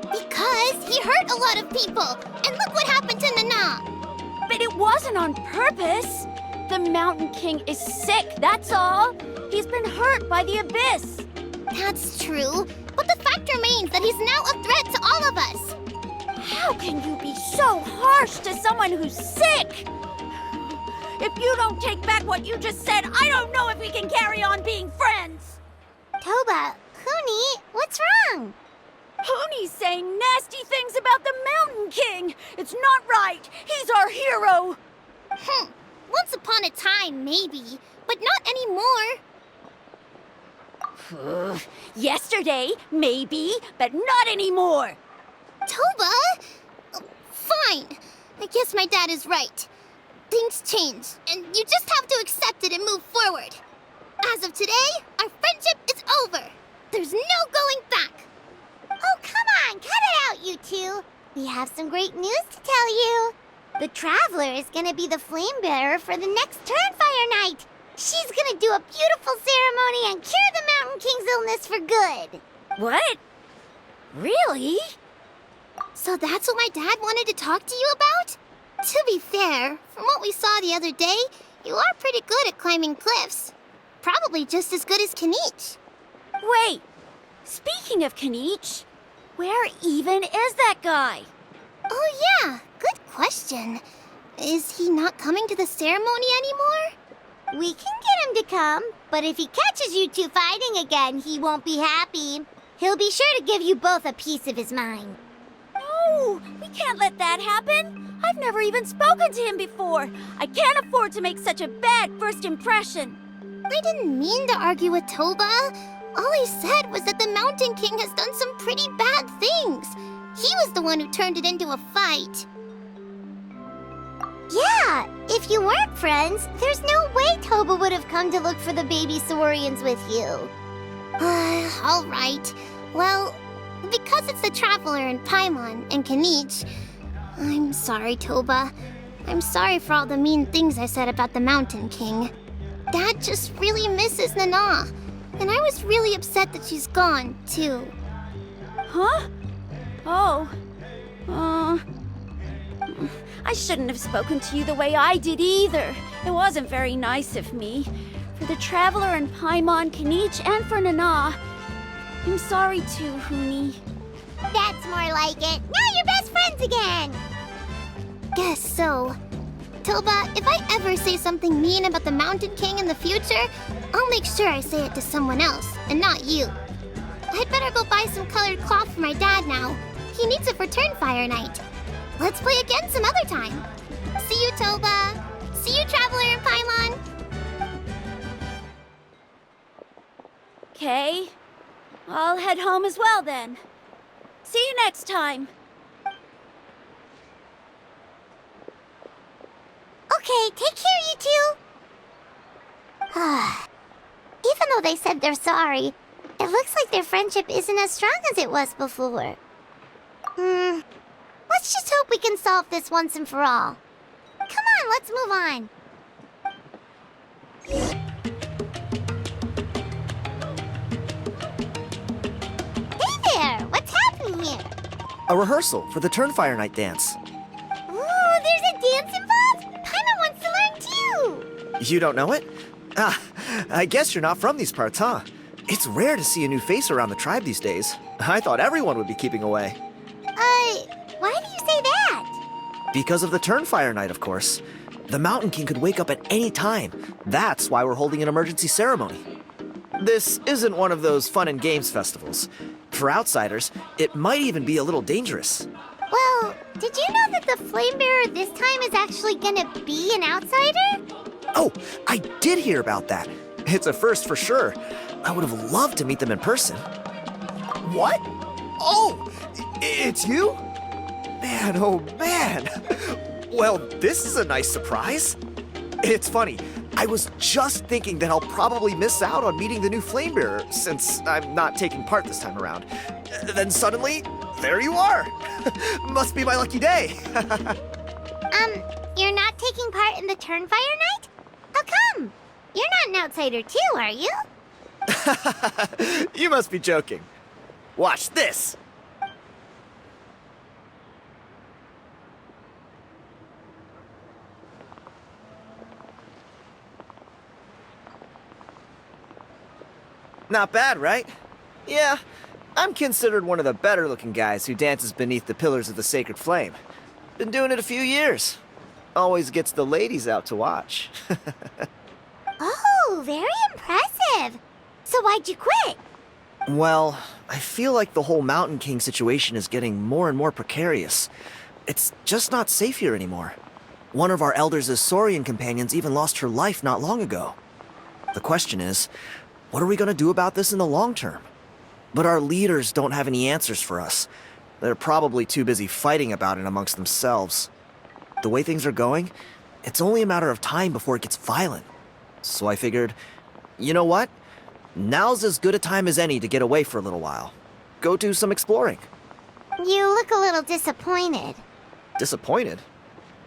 Speaker 3: Because he hurt a lot of people. And look what happened to Nana.
Speaker 2: But it wasn't on purpose. The Mountain King is sick, that's all. He's been hurt by the Abyss.
Speaker 3: That's true. But the fact remains that he's now a threat to all of us.
Speaker 2: How can you be so harsh to someone who's sick? If you don't take back what you just said, I don't know if we can carry on being friends.
Speaker 3: Toba, Huni, what's wrong?
Speaker 2: Hooney's saying nasty things about the Mountain King. It's not right. He's our hero.
Speaker 3: Once upon a time, maybe. But not anymore.
Speaker 2: Yesterday, maybe, but not anymore.
Speaker 3: Toba? Fine. I guess my dad is right. Things change, and you just have to accept it and move forward. As of today, our friendship is over. There's no going back. Oh, come on, cut it out, you two. We have some great news to tell you. The Traveler is gonna be the flame bearer for the next Turnfire night. She's gonna do a beautiful ceremony and cure the Mountain King's illness for good.
Speaker 2: What? Really?
Speaker 3: So that's what my dad wanted to talk to you about? To be fair, from what we saw the other day, you are pretty good at climbing cliffs. Probably just as good as Kinich.
Speaker 2: Wait, speaking of Kinich, where even is that guy?
Speaker 3: Oh yeah, good question. Is he not coming to the ceremony anymore? We can get him to come, but if he catches you two fighting again, he won't be happy. He'll be sure to give you both a piece of his mind.
Speaker 2: No, we can't let that happen. I've never even spoken to him before. I can't afford to make such a bad first impression.
Speaker 3: I didn't mean to argue with Toba. All I said was that the Mountain King has done some pretty bad things. He was the one who turned it into a fight. Yeah, if you weren't friends, there's no way Toba would have come to look for the baby Saurians with you. All right. Well, because it's the Traveler and Paimon and Kinich, I'm sorry, Toba. I'm sorry for all the mean things I said about the Mountain King. Dad just really misses Nana, and I was really upset that she's gone, too.
Speaker 2: Huh? Oh. I shouldn't have spoken to you the way I did either. It wasn't very nice of me. For the Traveler and Paimon, Kinich, and for Nana. I'm sorry too, Huni.
Speaker 3: That's more like it. Now you're best friends again! Guess so. Toba, if I ever say something mean about the Mountain King in the future, I'll make sure I say it to someone else, and not you. I'd better go buy some colored cloth for my dad now. He needs it for Turnfire night. Let's play again some other time. See you, Toba. See you, Traveler and Paimon.
Speaker 2: Okay. I'll head home as well then. See you next time.
Speaker 3: Okay, take care, you two. Even though they said they're sorry, it looks like their friendship isn't as strong as it was before. Let's just hope we can solve this once and for all. Come on, let's move on. Hey there, what's happening here?
Speaker 8: A rehearsal for the Turnfire Night dance.
Speaker 3: Ooh, there's a dance involved? Paimon wants to learn too.
Speaker 8: You don't know it? Ah, I guess you're not from these parts, huh? It's rare to see a new face around the tribe these days. I thought everyone would be keeping away.
Speaker 3: Why do you say that?
Speaker 8: Because of the Turnfire Night, of course. The Mountain King could wake up at any time. That's why we're holding an emergency ceremony. This isn't one of those fun and games festivals. For outsiders, it might even be a little dangerous.
Speaker 3: Well, did you know that the Flame Bearer this time is actually gonna be an outsider?
Speaker 8: Oh, I did hear about that. It's a first for sure. I would have loved to meet them in person. What? Oh, it's you? Man, oh man. Well, this is a nice surprise. It's funny, I was just thinking that I'll probably miss out on meeting the new Flame Bearer since I'm not taking part this time around. Then suddenly, there you are. Must be my lucky day.
Speaker 3: You're not taking part in the Turnfire night? How come? You're not an outsider too, are you?
Speaker 8: You must be joking. Watch this. Not bad, right? Yeah, I'm considered one of the better looking guys who dances beneath the pillars of the sacred flame. Been doing it a few years. Always gets the ladies out to watch.
Speaker 3: Oh, very impressive. So why'd you quit?
Speaker 8: Well, I feel like the whole Mountain King situation is getting more and more precarious. It's just not safe here anymore. One of our elders' Saurian companions even lost her life not long ago. The question is, what are we going to do about this in the long term? But our leaders don't have any answers for us. They're probably too busy fighting about it amongst themselves. The way things are going, it's only a matter of time before it gets violent. So I figured, you know what? Now's as good a time as any to get away for a little while. Go do some exploring.
Speaker 3: You look a little disappointed.
Speaker 8: Disappointed?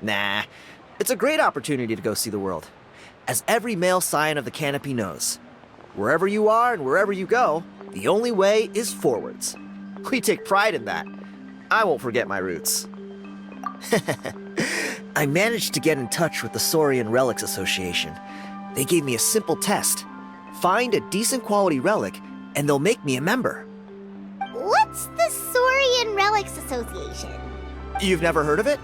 Speaker 8: Nah, it's a great opportunity to go see the world. As every male scion of the Canopy knows, wherever you are and wherever you go, the only way is forwards. We take pride in that. I won't forget my roots. I managed to get in touch with the Saurian Relics Association. They gave me a simple test. Find a decent quality relic, and they'll make me a member.
Speaker 3: What's the Saurian Relics Association?
Speaker 8: You've never heard of it?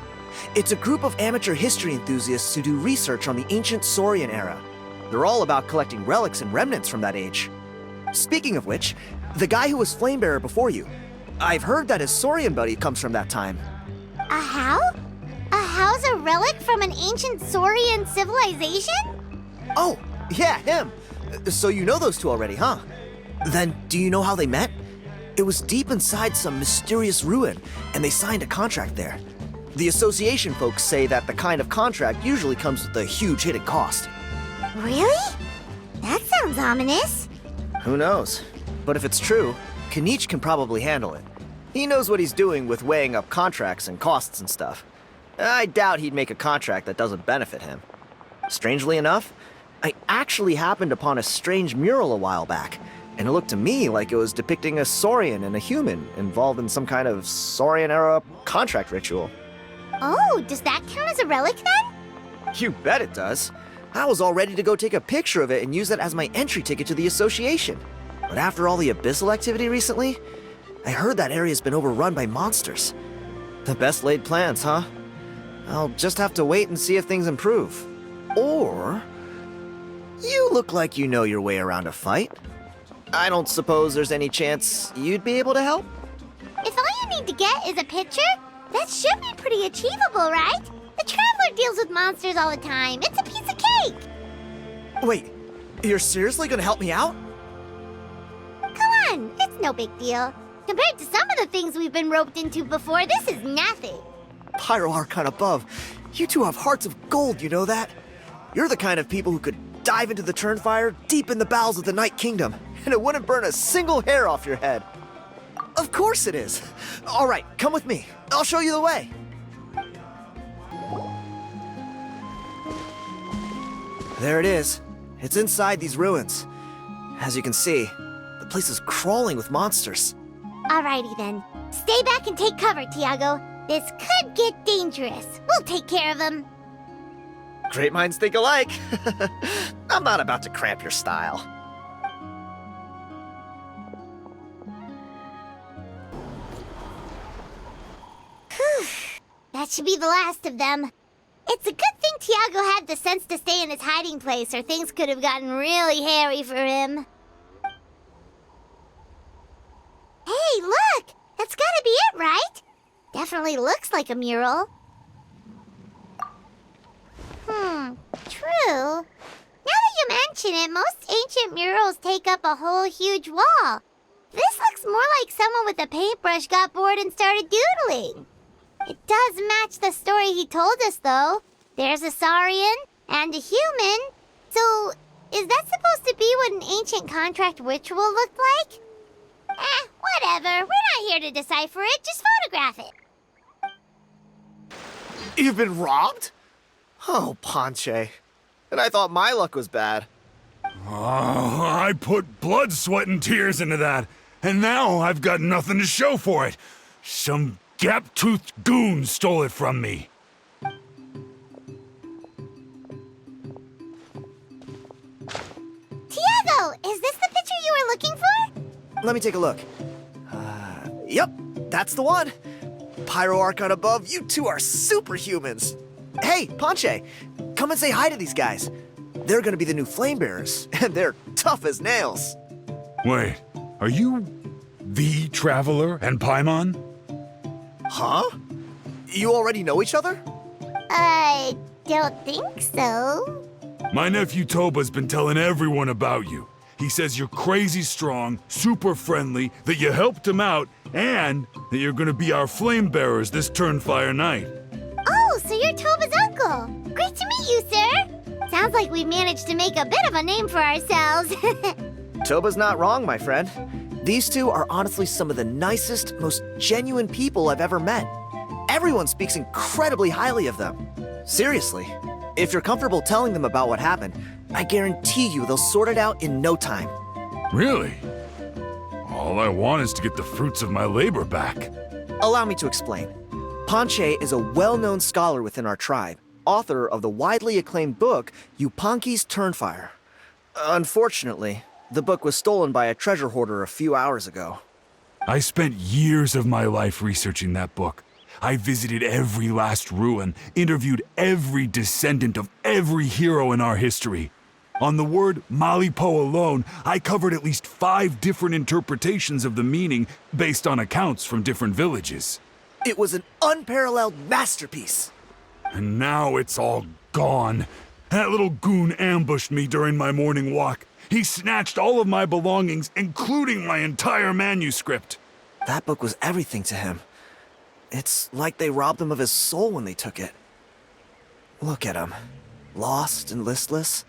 Speaker 8: It's a group of amateur history enthusiasts who do research on the ancient Saurian era. They're all about collecting relics and remnants from that age. Speaking of which, the guy who was Flamebearer before you, I've heard that his Saurian buddy comes from that time.
Speaker 3: A how? A how's a relic from an ancient Saurian civilization?
Speaker 8: Oh, yeah, him. So you know those two already, huh? Then do you know how they met? It was deep inside some mysterious ruin, and they signed a contract there. The association folks say that the kind of contract usually comes with a huge hidden cost.
Speaker 3: Really? That sounds ominous.
Speaker 8: Who knows? But if it's true, Kinich can probably handle it. He knows what he's doing with weighing up contracts and costs and stuff. I doubt he'd make a contract that doesn't benefit him. Strangely enough, I actually happened upon a strange mural a while back, and it looked to me like it was depicting a Saurian and a human involved in some kind of Saurian-era contract ritual.
Speaker 3: Oh, does that count as a relic then?
Speaker 8: You bet it does. I was all ready to go take a picture of it and use that as my entry ticket to the association. But after all the abyssal activity recently, I heard that area's been overrun by monsters. The best laid plans, huh? I'll just have to wait and see if things improve. Or... you look like you know your way around a fight. I don't suppose there's any chance you'd be able to help?
Speaker 3: If all you need to get is a picture, that should be pretty achievable, right? The Traveler deals with monsters all the time. It's a piece of cake.
Speaker 8: Wait, you're seriously gonna help me out?
Speaker 3: Come on, it's no big deal. Compared to some of the things we've been roped into before, this is nothing.
Speaker 8: Pyro Archon above, you two have hearts of gold, you know that? You're the kind of people who could dive into the Turnfire deep in the bowels of the Night Kingdom, and it wouldn't burn a single hair off your head. Of course it is. All right, come with me. I'll show you the way. There it is. It's inside these ruins. As you can see, the place is crawling with monsters.
Speaker 3: Alrighty then. Stay back and take cover, Tiago. This could get dangerous. We'll take care of him.
Speaker 8: Great minds think alike. I'm not about to cramp your style.
Speaker 3: Whew. That should be the last of them. It's a good thing Tiago had the sense to stay in his hiding place, or things could have gotten really hairy for him. Hey, look! That's gotta be it, right? Definitely looks like a mural. True. Now that you mention it, most ancient murals take up a whole huge wall. This looks more like someone with a paintbrush got bored and started doodling. It does match the story he told us, though. There's a Saurian and a human. So, is that supposed to be what an ancient contract ritual looked like? Whatever. We're not here to decipher it. Just photograph it.
Speaker 8: You've been robbed? Oh, Ponche. And I thought my luck was bad.
Speaker 9: Oh, I put blood, sweat, and tears into that, and now I've got nothing to show for it. Some gap-toothed goon stole it from me.
Speaker 3: Tiago, is this the picture you were looking for?
Speaker 8: Let me take a look. Yep, that's the one. Pyro Archon above, you two are superhumans. Hey, Ponche, come and say hi to these guys. They're gonna be the new flame bearers, and they're tough as nails.
Speaker 9: Wait, are you the Traveler and Paimon?
Speaker 8: Huh? You already know each other?
Speaker 3: I don't think so.
Speaker 9: My nephew Toba's been telling everyone about you. He says you're crazy strong, super friendly, that you helped him out, and that you're gonna be our flame bearers this Turnfire night.
Speaker 3: Oh, so you're Toba's uncle. Great to meet you, sir. Sounds like we managed to make a bit of a name for ourselves.
Speaker 8: Toba's not wrong, my friend. These two are honestly some of the nicest, most genuine people I've ever met. Everyone speaks incredibly highly of them. Seriously, if you're comfortable telling them about what happened, I guarantee you they'll sort it out in no time.
Speaker 9: Really? All I want is to get the fruits of my labor back.
Speaker 8: Allow me to explain. Ponche is a well-known scholar within our tribe, author of the widely acclaimed book, Yupanqui's Turnfire. Unfortunately, the book was stolen by a treasure hoarder a few hours ago.
Speaker 9: I spent years of my life researching that book. I visited every last ruin, interviewed every descendant of every hero in our history. On the word Malipo alone, I covered at least 5 different interpretations of the meaning based on accounts from different villages.
Speaker 8: It was an unparalleled masterpiece.
Speaker 9: And now it's all gone. That little goon ambushed me during my morning walk. He snatched all of my belongings, including my entire manuscript.
Speaker 8: That book was everything to him. It's like they robbed him of his soul when they took it. Look at him. Lost and listless.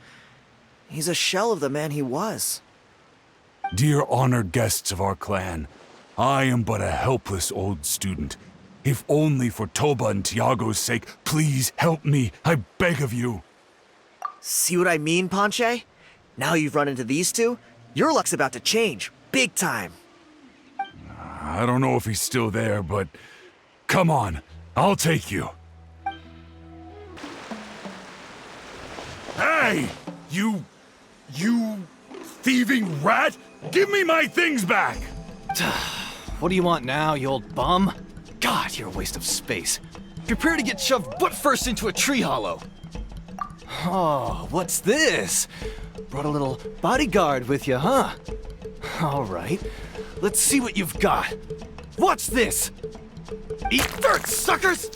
Speaker 8: He's a shell of the man he was.
Speaker 9: Dear honored guests of our clan, I am but a helpless old student. If only for Toba and Tiago's sake, please help me, I beg of you.
Speaker 8: See what I mean, Ponche? Now you've run into these two, your luck's about to change, big time.
Speaker 9: I don't know if he's still there, but come on, I'll take you. Hey, you thieving rat! Give me my things back!
Speaker 10: What do you want now, you old bum? God, you're a waste of space. Prepare to get shoved butt first into a tree hollow. Oh, what's this? Brought a little bodyguard with you, huh? All right, let's see what you've got. What's this? Eat dirt, suckers!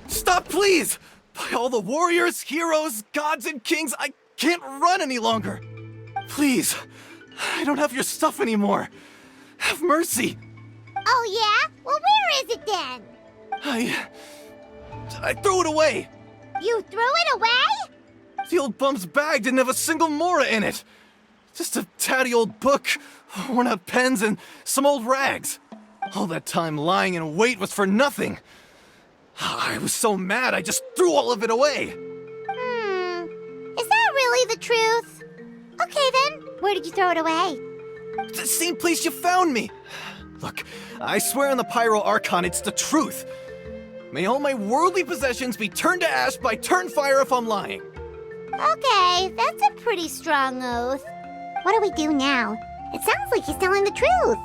Speaker 10: Stop, please! By all the warriors, heroes, gods, and kings, I can't run any longer. Please, I don't have your stuff anymore. Have mercy.
Speaker 3: Oh, yeah? Well, where is it then?
Speaker 10: I threw it away.
Speaker 3: You threw it away?
Speaker 10: The old bum's bag didn't have a single mora in it. Just a tatty old book, worn out pens, and some old rags. All that time lying in wait was for nothing. I was so mad I just threw all of it away.
Speaker 3: Is that really the truth? Okay then, where did you throw it away?
Speaker 10: The same place you found me. Look, I swear on the Pyro Archon it's the truth. May all my worldly possessions be turned to ash by Turnfire if I'm lying.
Speaker 3: Okay, that's a pretty strong oath. What do we do now? It sounds like he's telling the truth.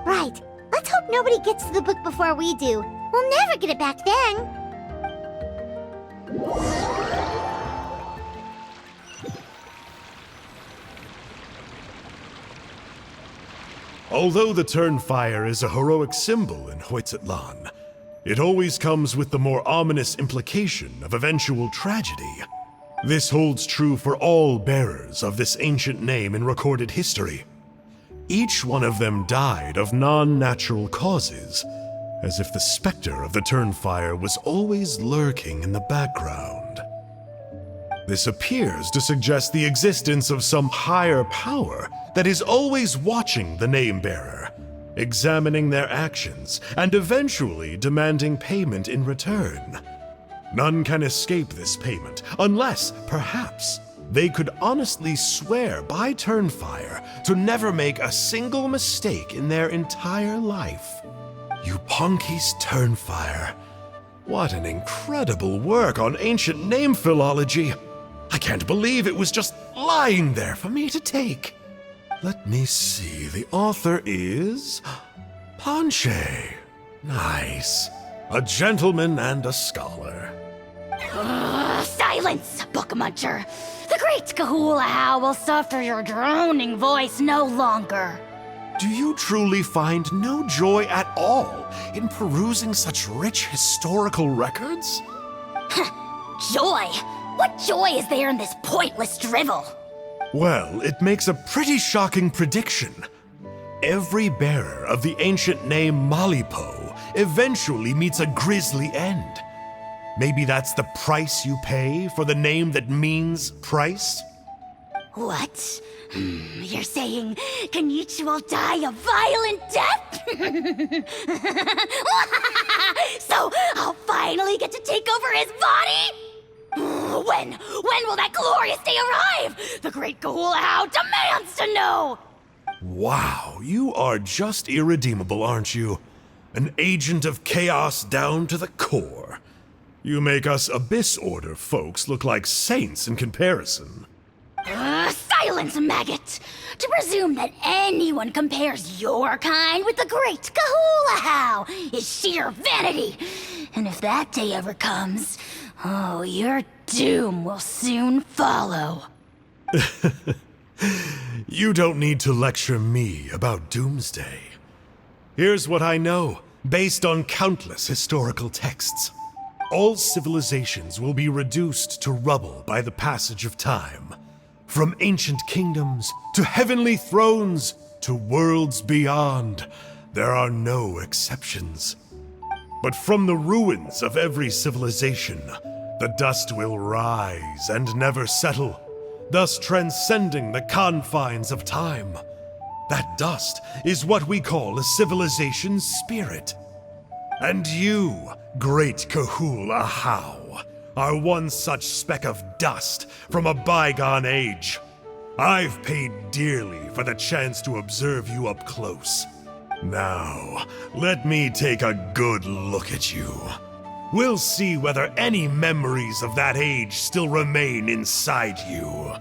Speaker 3: Right. Let's hope nobody gets to the book before we do. We'll never get it back then.
Speaker 4: Although the Turnfire is a heroic symbol in Huitzlan, it always comes with the more ominous implication of eventual tragedy. This holds true for all bearers of this ancient name in recorded history. Each one of them died of non-natural causes, as if the specter of the Turnfire was always lurking in the background. This appears to suggest the existence of some higher power that is always watching the name-bearer, examining their actions, and eventually demanding payment in return. None can escape this payment, unless, perhaps, they could honestly swear by Turnfire to never make a single mistake in their entire life. Yupanqui's Turnfire. What an incredible work on ancient name philology! I can't believe it was just lying there for me to take. Let me see, the author is... Ponche. Nice. A gentleman and a scholar.
Speaker 1: Silence, book muncher! The great Kahulahow will suffer your droning voice no longer.
Speaker 4: Do you truly find no joy at all in perusing such rich historical records?
Speaker 1: Joy? What joy is there in this pointless drivel?
Speaker 4: Well, it makes a pretty shocking prediction. Every bearer of the ancient name Malipo eventually meets a grisly end. Maybe that's the price you pay for the name that means price?
Speaker 1: What? You're saying Kinich will die a violent death? So I'll finally get to take over his body? When will that glorious day arrive? The great Kahulahow demands to know!
Speaker 4: Wow, you are just irredeemable, aren't you? An agent of chaos down to the core. You make us Abyss Order folks look like saints in comparison.
Speaker 1: Silence, maggot! To presume that anyone compares your kind with the great Kahulahow is sheer vanity. And if that day ever comes, oh, your doom will soon follow.
Speaker 4: You don't need to lecture me about Doomsday. Here's what I know, based on countless historical texts. All civilizations will be reduced to rubble by the passage of time. From ancient kingdoms, to heavenly thrones, to worlds beyond, there are no exceptions. But from the ruins of every civilization, the dust will rise and never settle, thus transcending the confines of time. That dust is what we call a civilization's spirit. And you, great Kahulahow, are one such speck of dust from a bygone age. I've paid dearly for the chance to observe you up close. Now, let me take a good look at you. We'll see whether any memories of that age still remain inside you.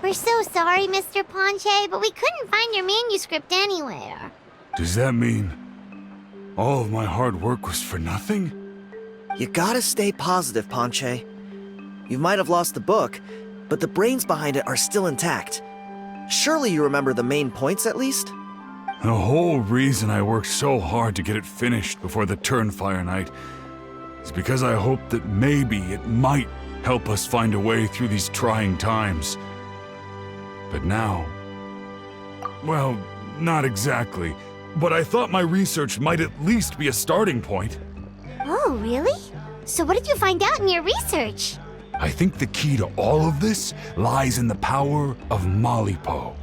Speaker 3: We're so sorry, Mr. Ponche, but we couldn't find your manuscript anywhere.
Speaker 9: Does that mean all of my hard work was for nothing?
Speaker 8: You gotta stay positive, Ponche. You might have lost the book, but the brains behind it are still intact. Surely you remember the main points at least?
Speaker 9: The whole reason I worked so hard to get it finished before the Turnfire night is because I hoped that maybe it might help us find a way through these trying times. But now... well, not exactly. But I thought my research might at least be a starting point.
Speaker 3: Oh, really? So what did you find out in your research?
Speaker 9: I think the key to all of this lies in the power of Malipo.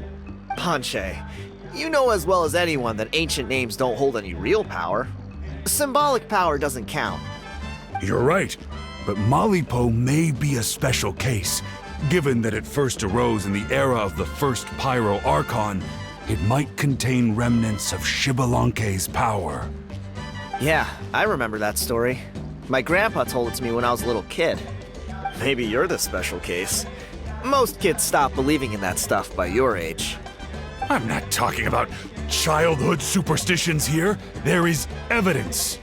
Speaker 8: Ponche, you know as well as anyone that ancient names don't hold any real power. Symbolic power doesn't count.
Speaker 9: You're right, but Malipo may be a special case. Given that it first arose in the era of the first Pyro Archon, it might contain remnants of Xbalanque's power.
Speaker 8: Yeah, I remember that story. My grandpa told it to me when I was a little kid. Maybe you're the special case. Most kids stop believing in that stuff by your age.
Speaker 9: I'm not talking about childhood superstitions here. There is evidence.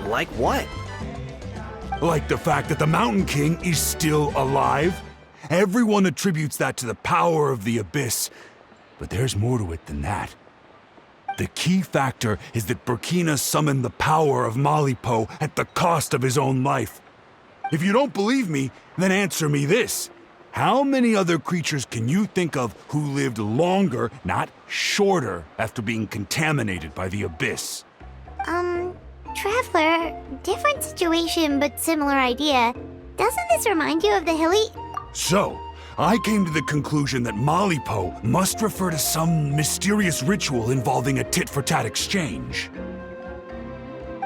Speaker 8: Like what?
Speaker 9: Like the fact that the Mountain King is still alive. Everyone attributes that to the power of the Abyss. But there's more to it than that. The key factor is that Burkina summoned the power of Malipo at the cost of his own life. If you don't believe me, then answer me this. How many other creatures can you think of who lived longer, not shorter, after being contaminated by the Abyss?
Speaker 3: Traveler, different situation but similar idea. Doesn't this remind you of the hilly...
Speaker 9: So, I came to the conclusion that Malipo must refer to some mysterious ritual involving a tit-for-tat exchange.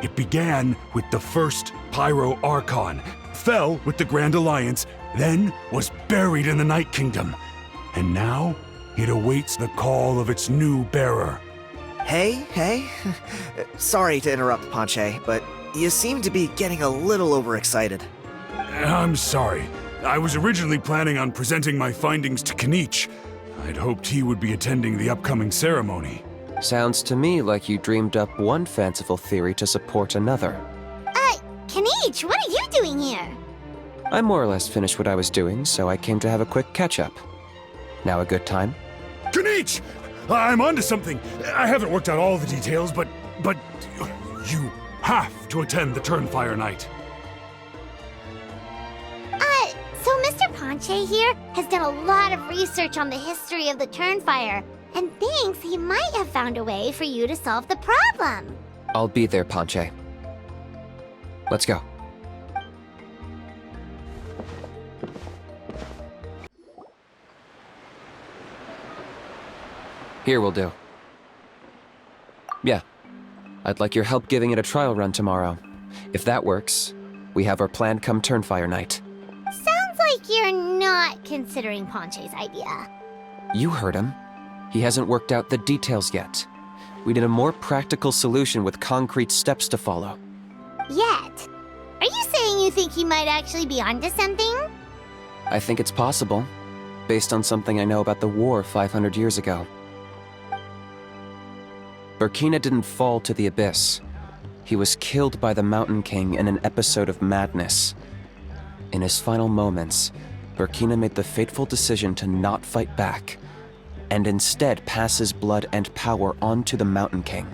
Speaker 9: It began with the first Pyro Archon, fell with the Grand Alliance, then was buried in the Night Kingdom. And now, it awaits the call of its new bearer.
Speaker 8: Hey. Sorry to interrupt, Ponche, but you seem to be getting a little overexcited.
Speaker 9: I'm sorry. I was originally planning on presenting my findings to Kinich. I'd hoped he would be attending the upcoming ceremony.
Speaker 6: Sounds to me like you dreamed up one fanciful theory to support another.
Speaker 3: Kinich, what are you doing here?
Speaker 6: I more or less finished what I was doing, so I came to have a quick catch-up. Now a good time?
Speaker 9: Kinich! I'm onto something. I haven't worked out all the details, but you have to attend the Turnfire night.
Speaker 3: So Mr. Ponche here has done a lot of research on the history of the Turnfire, and thinks he might have found a way for you to solve the problem.
Speaker 6: I'll be there, Ponche. Let's go. Here will do. Yeah. I'd like your help giving it a trial run tomorrow. If that works, we have our plan come Turnfire night.
Speaker 3: Sounds like you're not considering Ponche's idea.
Speaker 6: You heard him. He hasn't worked out the details yet. We need a more practical solution with concrete steps to follow.
Speaker 3: Yet? Are you saying you think he might actually be onto something?
Speaker 6: I think it's possible, based on something I know about the war 500 years ago. Burkina didn't fall to the Abyss. He was killed by the Mountain King in an episode of madness. In his final moments, Burkina made the fateful decision to not fight back, and instead pass his blood and power on to the Mountain King.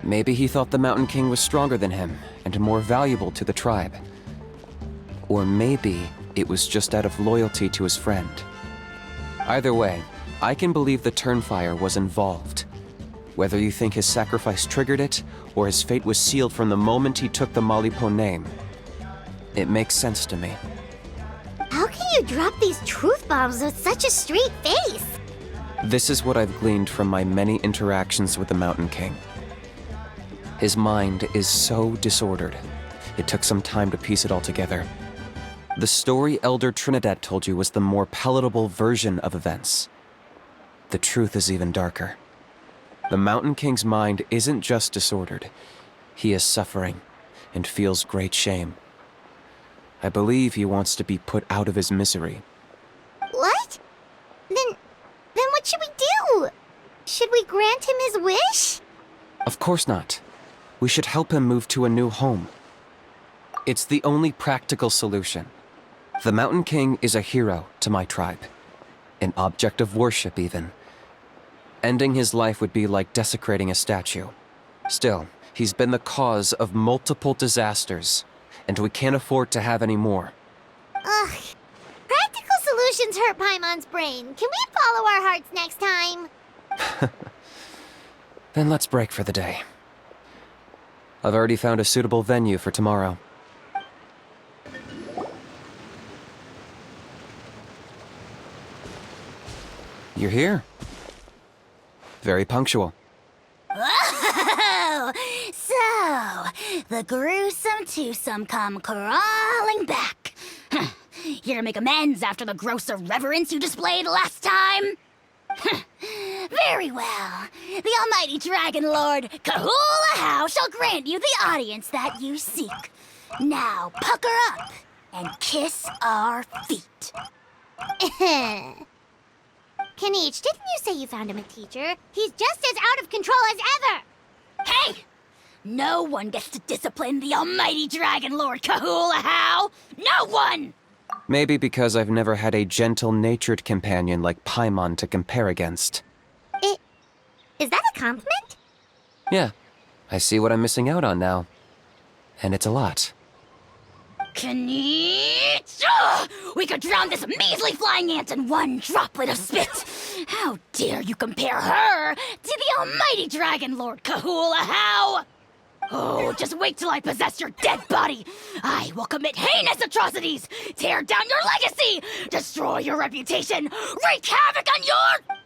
Speaker 6: Maybe he thought the Mountain King was stronger than him, and more valuable to the tribe. Or maybe it was just out of loyalty to his friend. Either way, I can believe the Turnfire was involved. Whether you think his sacrifice triggered it, or his fate was sealed from the moment he took the Malipo name, it makes sense to me.
Speaker 3: How can you drop these truth bombs with such a straight face?
Speaker 6: This is what I've gleaned from my many interactions with the Mountain King. His mind is so disordered. It took some time to piece it all together. The story Elder Trinidad told you was the more palatable version of events. The truth is even darker. The Mountain King's mind isn't just disordered. He is suffering and feels great shame. I believe he wants to be put out of his misery.
Speaker 3: What? Then what should we do? Should we grant him his wish?
Speaker 6: Of course not. We should help him move to a new home. It's the only practical solution. The Mountain King is a hero to my tribe. An object of worship, even. Ending his life would be like desecrating a statue. Still, he's been the cause of multiple disasters, and we can't afford to have any more.
Speaker 3: Ugh. Practical solutions hurt Paimon's brain. Can we follow our hearts next time?
Speaker 6: Then let's break for the day. I've already found a suitable venue for tomorrow. You're here. Very punctual.
Speaker 1: Oh, so the gruesome twosome come crawling back. Here to make amends after the gross irreverence you displayed last time? Very well. The almighty Dragon Lord Kahula How shall grant you the audience that you seek. Now pucker up and kiss our feet.
Speaker 3: Kinich, didn't you say you found him a teacher? He's just as out of control as ever!
Speaker 1: Hey! No one gets to discipline the almighty Dragon Lord Kahula-How! No one!
Speaker 6: Maybe because I've never had a gentle-natured companion like Paimon to compare against.
Speaker 3: Is that a compliment?
Speaker 6: Yeah, I see what I'm missing out on now. And it's a lot.
Speaker 1: Kinich! Ugh! We could drown this measly flying ant in one droplet of spit! How dare you compare her to the almighty Dragon Lord Kahula-How! Oh, just wait till I possess your dead body! I will commit heinous atrocities! Tear down your legacy! Destroy your reputation! Wreak havoc on your...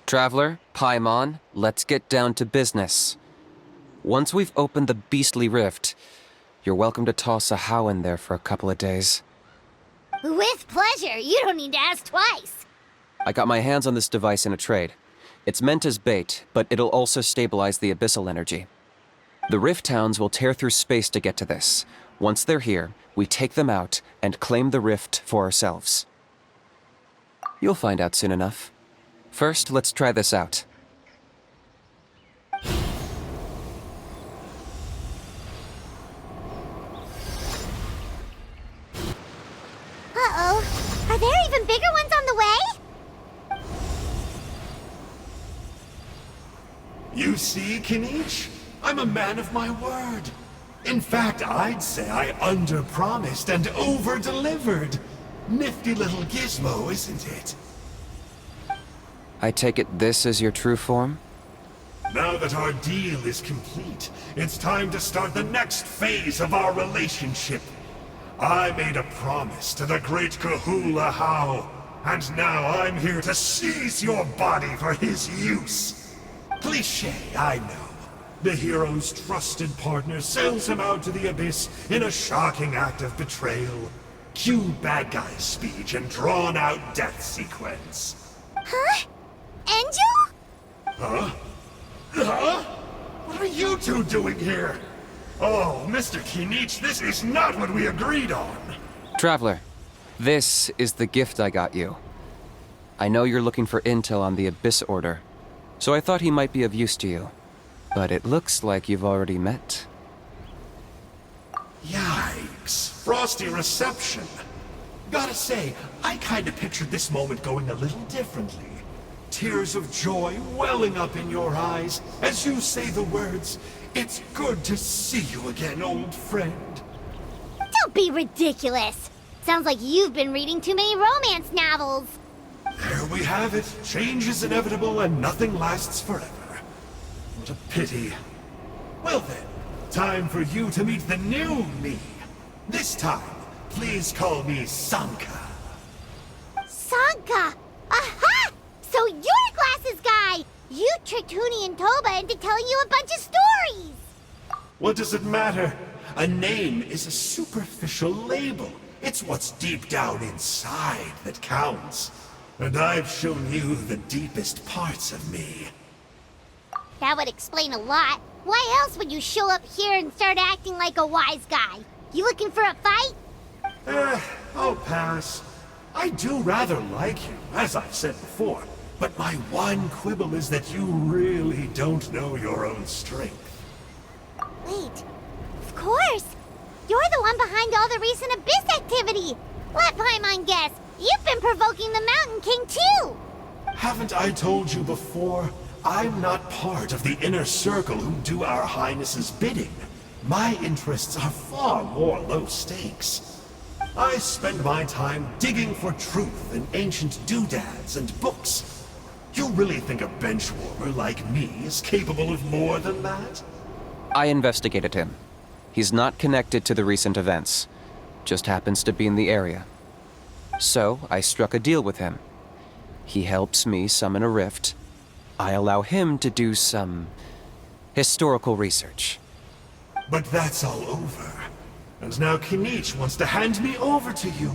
Speaker 6: Traveler, Paimon, let's get down to business. Once we've opened the beastly rift, you're welcome to toss a How in there for a couple of days.
Speaker 3: With pleasure. You don't need to ask twice.
Speaker 6: I got my hands on this device in a trade. It's meant as bait, but it'll also stabilize the abyssal energy. The Rift Hounds will tear through space to get to this. Once they're here, we take them out and claim the rift for ourselves. You'll find out soon enough. First, let's try this out.
Speaker 3: Uh-oh. Are there even bigger ones on the way?
Speaker 4: You see, Kinich? I'm a man of my word. In fact, I'd say I under-promised and over-delivered. Nifty little gizmo, isn't it?
Speaker 6: I take it this is your true form?
Speaker 4: Now that our deal is complete, it's time to start the next phase of our relationship. I made a promise to the great Kahula-How, and now I'm here to seize your body for his use. Cliché, I know. The hero's trusted partner sells him out to the abyss in a shocking act of betrayal. Cue bad guy speech and drawn-out death sequence.
Speaker 3: Huh? Angel?
Speaker 4: Huh? Huh? What are you two doing here? Oh, Mr. Kinich, this is not what we agreed on.
Speaker 6: Traveler, this is the gift I got you. I know you're looking for intel on the Abyss Order, so I thought he might be of use to you. But it looks like you've already met.
Speaker 4: Yikes. Frosty reception. Gotta say, I kinda pictured this moment going a little differently. Tears of joy welling up in your eyes as you say the words, "It's good to see you again, old friend."
Speaker 3: Don't be ridiculous. Sounds like you've been reading too many romance novels.
Speaker 4: There we have it. Change is inevitable and nothing lasts forever. What a pity. Well then, time for you to meet the new me. This time, please call me Sanka.
Speaker 3: Sanka! Aha! So you're Glasses Guy! You tricked Huni and Toba into telling you a bunch of stories!
Speaker 4: What does it matter? A name is a superficial label. It's what's deep down inside that counts. And I've shown you the deepest parts of me.
Speaker 3: That would explain a lot. Why else would you show up here and start acting like a wise guy? You looking for a fight?
Speaker 4: I'll pass. I do rather like you, as I've said before. But my one quibble is that you really don't know your own strength.
Speaker 3: Wait, of course! You're the one behind all the recent Abyss activity! Let Paimon guess, you've been provoking the Mountain King too!
Speaker 4: Haven't I told you before? I'm not part of the inner circle who do our Highness's bidding. My interests are far more low stakes. I spend my time digging for truth in ancient doodads and books. You really think a benchwarmer like me is capable of more than that?
Speaker 6: I investigated him. He's not connected to the recent events. Just happens to be in the area. So, I struck a deal with him. He helps me summon a rift. I allow him to do some historical research.
Speaker 4: But that's all over. And now Kinich wants to hand me over to you.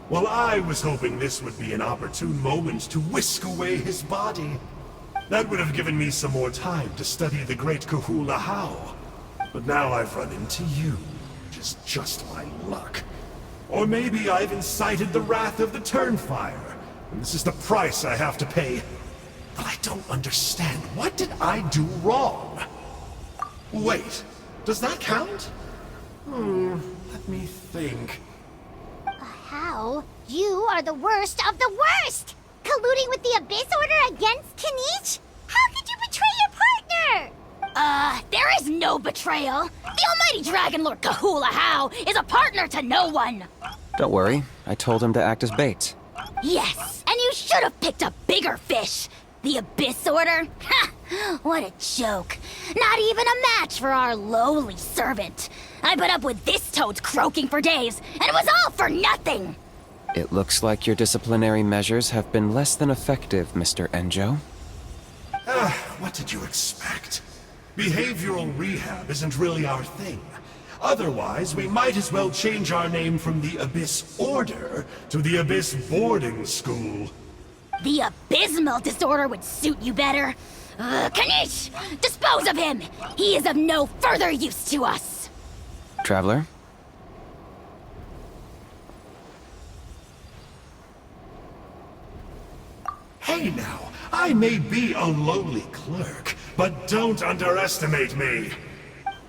Speaker 4: Well, I was hoping this would be an opportune moment to whisk away his body. That would have given me some more time to study the great Kahula How. But now I've run into you, which is just my luck. Or maybe I've incited the wrath of the Turnfire, and this is the price I have to pay. But I don't understand. What did I do wrong? Wait, does that count? Let me think.
Speaker 3: How? You are the worst of the worst! Colluding with the Abyss Order against Kinich? How could you betray your partner?
Speaker 1: There is no betrayal. The almighty Dragon Lord Kahula How is a partner to no one.
Speaker 6: Don't worry, I told him to act as bait.
Speaker 1: Yes, and you should have picked a bigger fish. The Abyss Order? Ha! What a joke. Not even a match for our lowly servant. I put up with this toad's croaking for days, and it was all for nothing.
Speaker 6: It looks like your disciplinary measures have been less than effective, Mr. Enjo.
Speaker 4: What did you expect? Behavioral rehab isn't really our thing. Otherwise, we might as well change our name from the Abyss Order to the Abyss Boarding School.
Speaker 1: The abysmal disorder would suit you better. Kinich! Dispose of him! He is of no further use to us!
Speaker 6: Traveler?
Speaker 4: Hey now, I may be a lowly clerk, but don't underestimate me.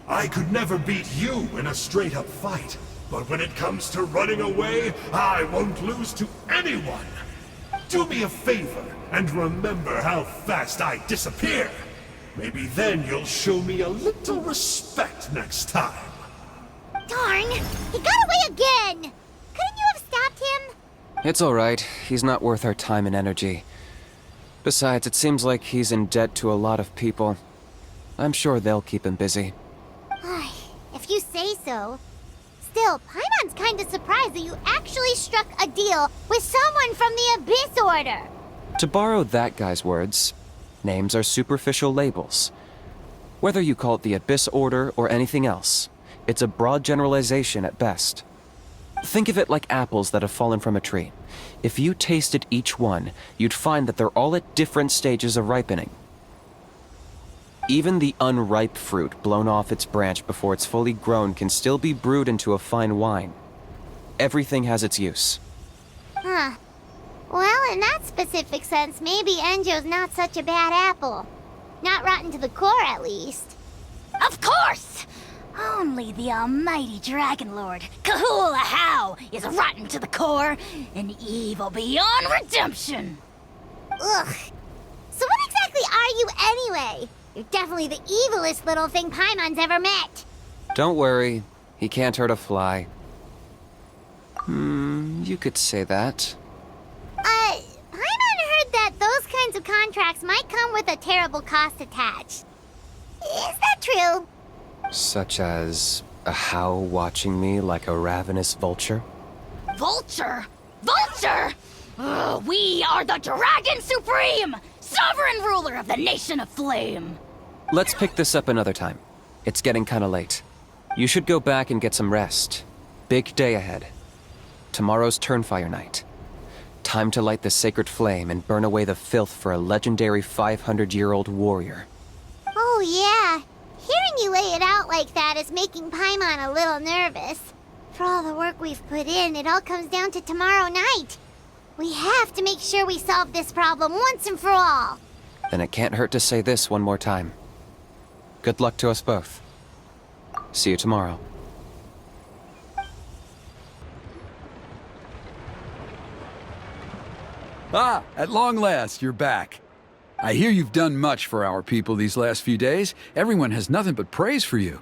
Speaker 4: I could never beat you in a straight-up fight, but when it comes to running away, I won't lose to anyone. Do me a favor and remember how fast I disappear. Maybe then you'll show me a little respect next time.
Speaker 3: Darn! He got away again! Couldn't you have stopped him?
Speaker 6: It's alright. He's not worth our time and energy. Besides, it seems like he's in debt to a lot of people. I'm sure they'll keep him busy.
Speaker 3: If you say so. Still, Paimon's kinda surprised that you actually struck a deal with someone from the Abyss Order.
Speaker 6: To borrow that guy's words, names are superficial labels. Whether you call it the Abyss Order or anything else, it's a broad generalization at best. Think of it like apples that have fallen from a tree. If you tasted each one, you'd find that they're all at different stages of ripening. Even the unripe fruit blown off its branch before it's fully grown can still be brewed into a fine wine. Everything has its use.
Speaker 3: Huh. Well, in that specific sense, maybe Enjo's not such a bad apple. Not rotten to the core, at least.
Speaker 1: Of course! Only the almighty Dragon Lord, Kahula How, is rotten to the core and evil beyond redemption.
Speaker 3: Ugh. So what exactly are you anyway? You're definitely the evilest little thing Paimon's ever met.
Speaker 6: Don't worry, he can't hurt a fly. You could say that.
Speaker 3: Paimon heard that those kinds of contracts might come with a terrible cost attached. Is that true?
Speaker 6: Such as a How watching me like a ravenous vulture?
Speaker 1: Vulture? Vulture! We are the Dragon Supreme, sovereign ruler of the Nation of Flame.
Speaker 6: Let's pick this up another time. It's getting kinda late. You should go back and get some rest. Big day ahead. Tomorrow's Turnfire night. Time to light the sacred flame and burn away the filth for a legendary 500-year-old warrior.
Speaker 3: Oh yeah. Hearing you lay it out like that is making Paimon a little nervous. For all the work we've put in, it all comes down to tomorrow night. We have to make sure we solve this problem once and for all.
Speaker 6: Then it can't hurt to say this one more time. Good luck to us both. See you tomorrow.
Speaker 5: Ah, at long last, you're back. I hear you've done much for our people these last few days. Everyone has nothing but praise for you.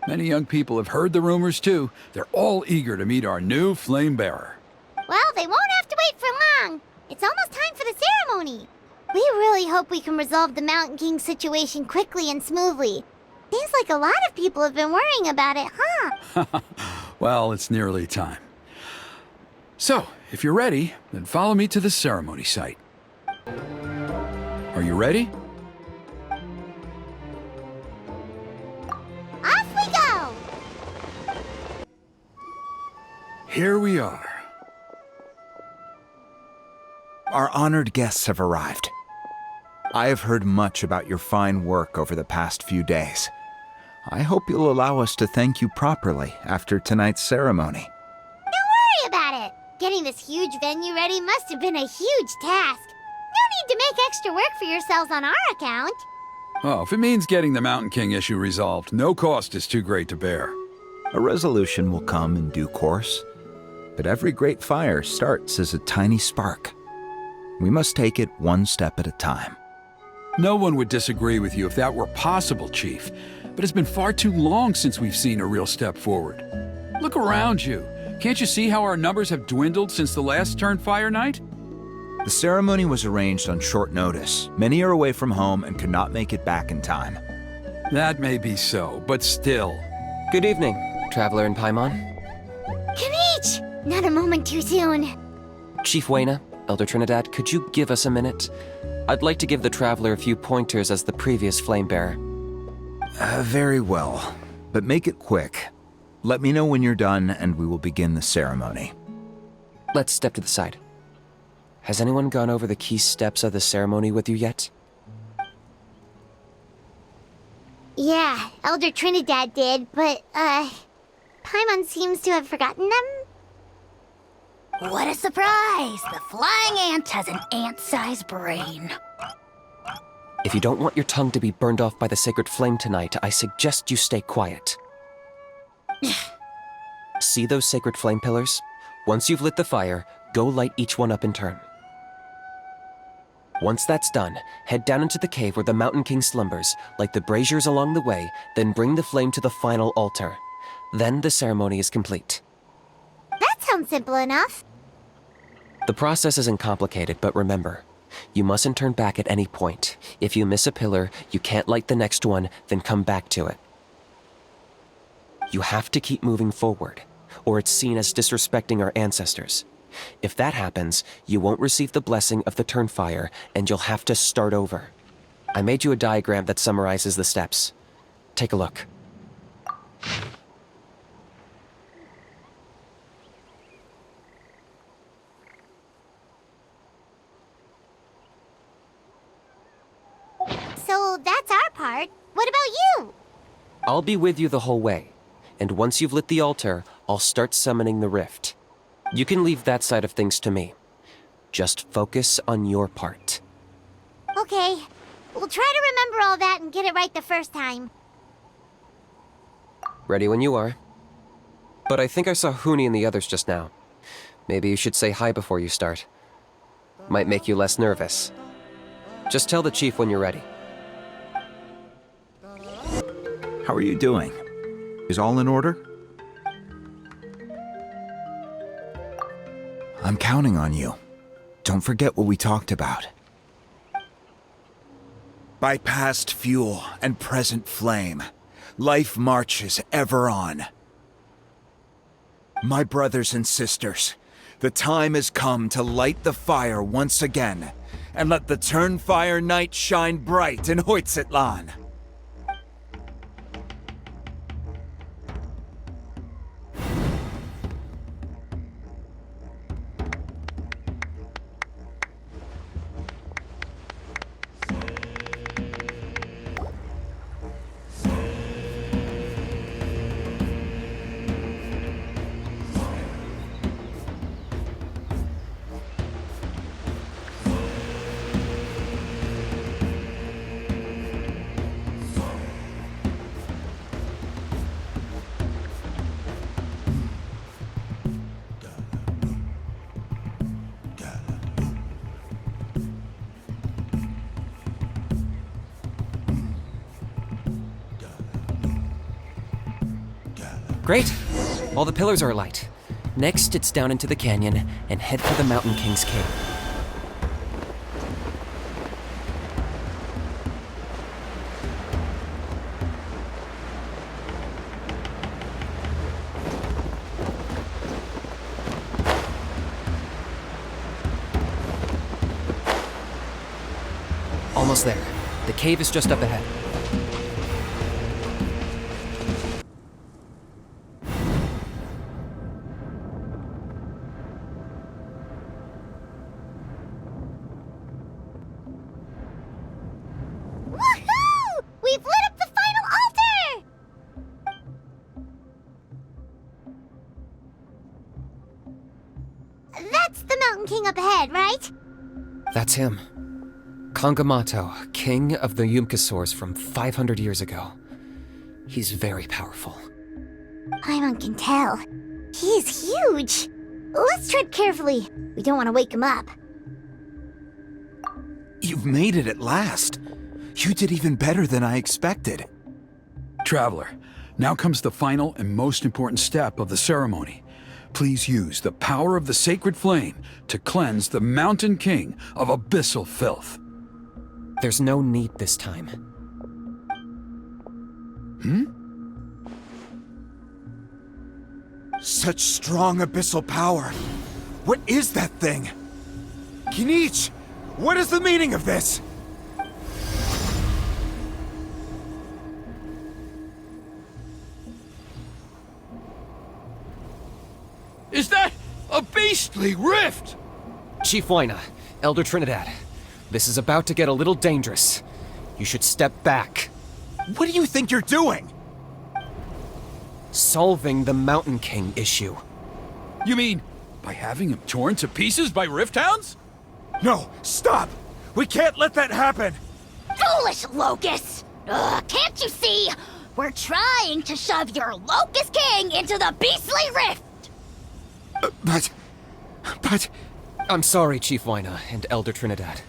Speaker 5: Many young people have heard the rumors too. They're all eager to meet our new flame bearer.
Speaker 3: Well, they won't have to wait for long. It's almost time for the ceremony. We really hope we can resolve the Mountain King situation quickly and smoothly. Seems like a lot of people have been worrying about it, huh?
Speaker 5: Well, it's nearly time. So, if you're ready, then follow me to the ceremony site. Are you ready?
Speaker 3: Off we go!
Speaker 5: Here we are.
Speaker 7: Our honored guests have arrived. I have heard much about your fine work over the past few days. I hope you'll allow us to thank you properly after tonight's ceremony.
Speaker 3: Don't worry about it. Getting this huge venue ready must have been a huge task. No need to make extra work for yourselves on our account.
Speaker 5: Oh, if it means getting the Mountain King issue resolved, no cost is too great to bear.
Speaker 7: A resolution will come in due course, but every great fire starts as a tiny spark. We must take it one step at a time.
Speaker 5: No one would disagree with you if that were possible, Chief, but it's been far too long since we've seen a real step forward. Look around you. Can't you see how our numbers have dwindled since the last Turnfire night?
Speaker 7: The ceremony was arranged on short notice. Many are away from home and could not make it back in time.
Speaker 5: That may be so, but still.
Speaker 6: Good evening, Traveler in Paimon.
Speaker 3: Kinich! Not a moment too soon.
Speaker 6: Chief Wayna, Elder Trinidad, could you give us a minute? I'd like to give the Traveler a few pointers as the previous Flamebearer.
Speaker 7: Very well, but make it quick. Let me know when you're done and we will begin the ceremony.
Speaker 6: Let's step to the side. Has anyone gone over the key steps of the ceremony with you yet?
Speaker 3: Yeah, Elder Trinidad did, but, Paimon seems to have forgotten them?
Speaker 1: What a surprise! The flying ant has an ant-sized brain.
Speaker 6: If you don't want your tongue to be burned off by the sacred flame tonight, I suggest you stay quiet. See those sacred flame pillars? Once you've lit the fire, go light each one up in turn. Once that's done, head down into the cave where the Mountain King slumbers, light the braziers along the way, then bring the flame to the final altar. Then the ceremony is complete.
Speaker 3: That sounds simple enough.
Speaker 6: The process isn't complicated, but remember, you mustn't turn back at any point. If you miss a pillar, you can't light the next one, then come back to it. You have to keep moving forward, or it's seen as disrespecting our ancestors. If that happens, you won't receive the blessing of the Turnfire, and you'll have to start over. I made you a diagram that summarizes the steps. Take a look.
Speaker 3: So that's our part. What about you?
Speaker 6: I'll be with you the whole way, and once you've lit the altar, I'll start summoning the rift. You can leave that side of things to me. Just focus on your part.
Speaker 3: Okay. We'll try to remember all that and get it right the first time.
Speaker 6: Ready when you are. But I think I saw Huni and the others just now. Maybe you should say hi before you start. Might make you less nervous. Just tell the chief when you're ready.
Speaker 7: How are you doing? Is all in order? I'm counting on you. Don't forget what we talked about. By past fuel and present flame, life marches ever on. My brothers and sisters, the time has come to light the fire once again, and let the Turnfire night shine bright in Huitzlan.
Speaker 6: Great! All the pillars are alight. Next, it's down into the canyon and head for the Mountain King's cave. Almost there. The cave is just up ahead.
Speaker 3: right?
Speaker 6: That's him. Kangamato, king of the Yumkasaurs from 500 years ago. He's very powerful.
Speaker 3: Paimon can tell. He's huge. Let's tread carefully. We don't want to wake him up.
Speaker 7: You've made it at last. You did even better than I expected.
Speaker 5: Traveler, now comes the final and most important step of the ceremony. Please use the power of the sacred flame to cleanse the Mountain King of abyssal filth.
Speaker 6: There's no need this time.
Speaker 7: Such strong abyssal power. What is that thing? Kinich, what is the meaning of this?
Speaker 5: Is that a beastly rift?
Speaker 6: Chief Huayna, Elder Trinidad, this is about to get a little dangerous. You should step back.
Speaker 7: What do you think you're doing?
Speaker 6: Solving the Mountain King issue.
Speaker 5: You mean by having him torn to pieces by rift hounds?
Speaker 7: No, stop! We can't let that happen!
Speaker 1: Foolish Locust! Can't you see? We're trying to shove your Locust King into the beastly rift!
Speaker 7: But...
Speaker 6: I'm sorry, Chief Huayna and Elder Trinidad.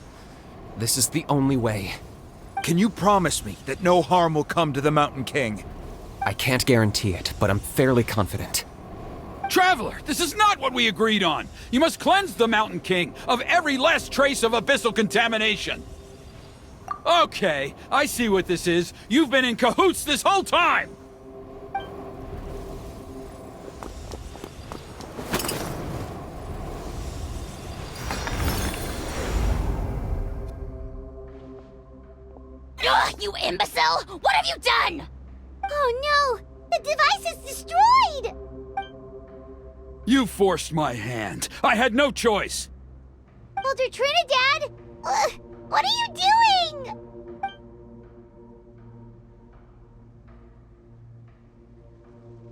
Speaker 6: This is the only way.
Speaker 7: Can you promise me that no harm will come to the Mountain King?
Speaker 6: I can't guarantee it, but I'm fairly confident.
Speaker 5: Traveler, this is not what we agreed on. You must cleanse the Mountain King of every last trace of abyssal contamination. Okay, I see what this is. You've been in cahoots this whole time!
Speaker 1: Ugh, you imbecile! What have you done?
Speaker 3: Oh no! The device is destroyed!
Speaker 5: You forced my hand. I had no choice.
Speaker 3: Elder Trinidad! What are you doing?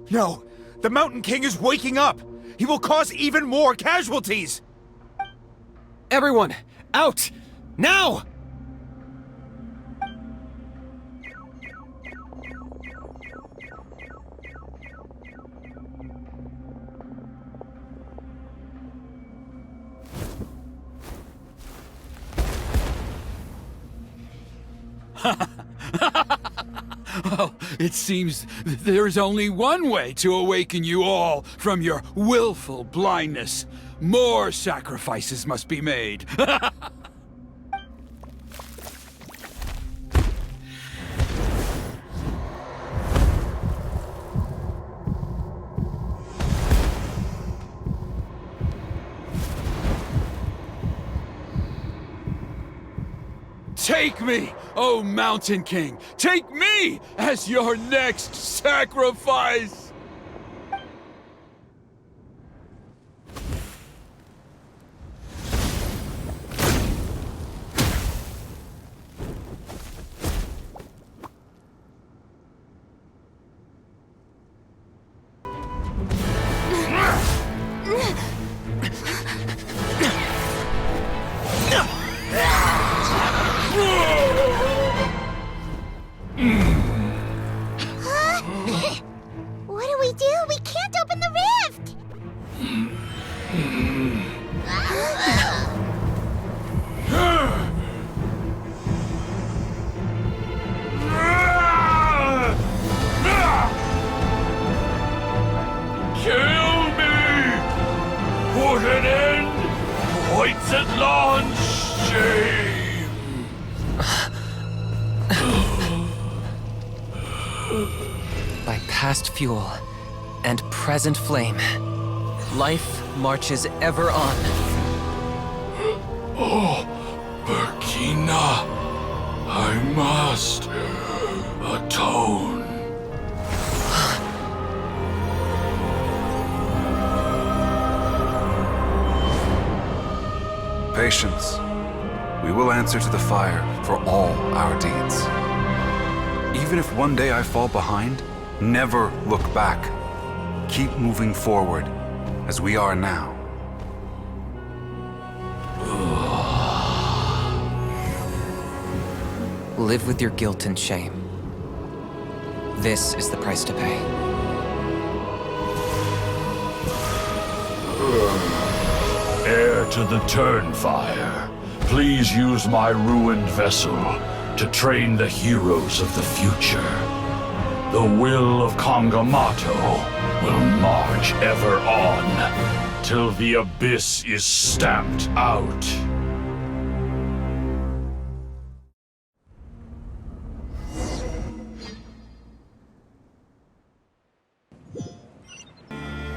Speaker 7: No! The Mountain King is waking up! He will cause even more casualties!
Speaker 6: Everyone, out! Now!
Speaker 5: Well, it seems there is only one way to awaken you all from your willful blindness. More sacrifices must be made. Take me, O Mountain King! Take me as your next sacrifice!
Speaker 3: What do we do? We can't open the rift!
Speaker 9: Kill me! Put an end to Huitzlan's shame!
Speaker 6: By past fuel and present flame, life marches ever on.
Speaker 9: Oh, Burkina, I must atone.
Speaker 11: Patience. We will answer to the fire for all our deeds. Even if one day I fall behind, never look back. Keep moving forward, as we are now.
Speaker 6: Live with your guilt and shame. This is the price to pay.
Speaker 12: Heir to the Turnfire, please use my ruined vessel to train the heroes of the future. The will of Kangamato will march ever on, till the abyss is stamped out.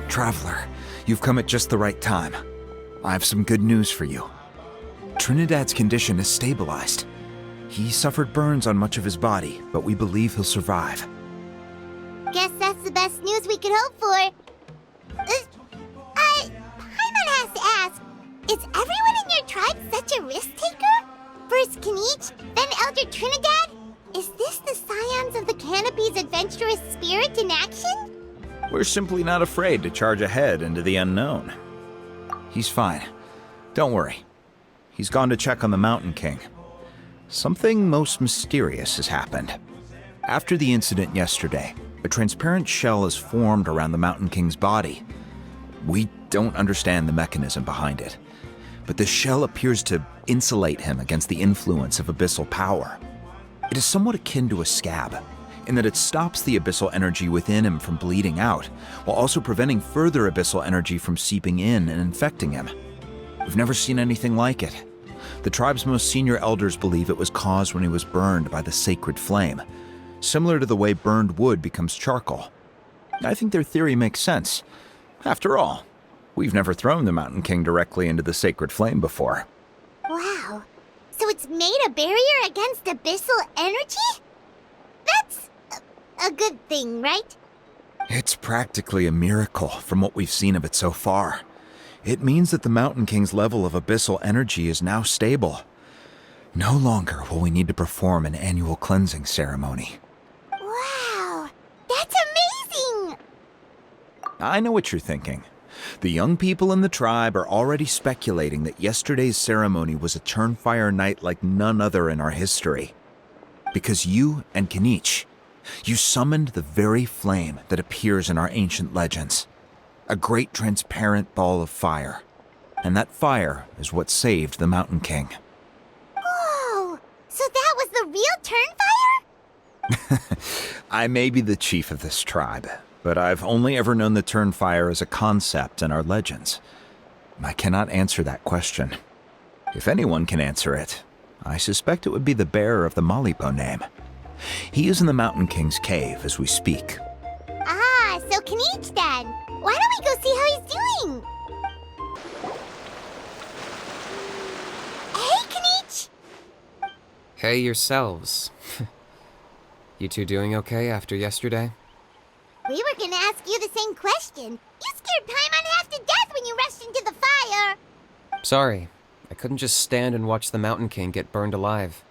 Speaker 7: Traveler, you've come at just the right time. I have some good news for you. Trinidad's condition is stabilized. He suffered burns on much of his body, but we believe he'll survive.
Speaker 3: Guess that's the best news we could hope for. Paimon has to ask, is everyone in your tribe such a risk-taker? First Kinich, then Elder Trinidad? Is this the Scions of the Canopy's adventurous spirit in action?
Speaker 7: We're simply not afraid to charge ahead into the unknown. He's fine. Don't worry. He's gone to check on the Mountain King. Something most mysterious has happened. After the incident yesterday, a transparent shell has formed around the Mountain King's body. We don't understand the mechanism behind it, but the shell appears to insulate him against the influence of abyssal power. It is somewhat akin to a scab, in that it stops the abyssal energy within him from bleeding out, while also preventing further abyssal energy from seeping in and infecting him. We've never seen anything like it. The tribe's most senior elders believe it was caused when he was burned by the sacred flame, similar to the way burned wood becomes charcoal. I think their theory makes sense. After all, we've never thrown the Mountain King directly into the sacred flame before.
Speaker 3: Wow. So it's made a barrier against abyssal energy? That's a good thing, right?
Speaker 7: It's practically a miracle from what we've seen of it so far. It means that the Mountain King's level of abyssal energy is now stable. No longer will we need to perform an annual cleansing ceremony.
Speaker 3: Wow, that's amazing!
Speaker 7: I know what you're thinking. The young people in the tribe are already speculating that yesterday's ceremony was a Turnfire night like none other in our history. Because you and Kinich, you summoned the very flame that appears in our ancient legends. A great transparent ball of fire. And that fire is what saved the Mountain King.
Speaker 3: Whoa! So that was the real Turnfire?
Speaker 7: I may be the chief of this tribe, but I've only ever known the Turnfire as a concept in our legends. I cannot answer that question. If anyone can answer it, I suspect it would be the bearer of the Malipo name. He is in the Mountain King's cave as we speak.
Speaker 3: Ah, so Kinich then. Why don't we go see how he's doing? Hey, Kinich!
Speaker 6: Hey yourselves. You two doing okay after yesterday?
Speaker 3: We were gonna ask you the same question. You scared Paimon half to death when you rushed into the fire.
Speaker 6: Sorry, I couldn't just stand and watch the Mountain King get burned alive.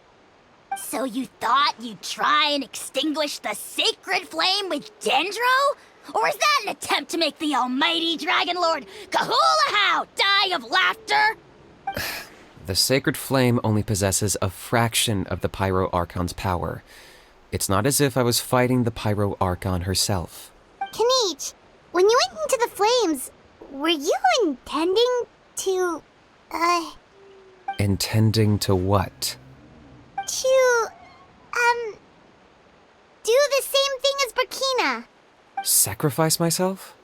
Speaker 1: So you thought you'd try and extinguish the sacred flame with Dendro? Or is that an attempt to make the almighty Dragon Lord Kahulahow die of laughter?
Speaker 6: The sacred flame only possesses a fraction of the Pyro Archon's power. It's not as if I was fighting the Pyro Archon herself.
Speaker 3: Kinich, when you went into the flames, were you intending to,
Speaker 6: Intending to what?
Speaker 3: to, do the same thing as Burkina?
Speaker 6: Sacrifice myself?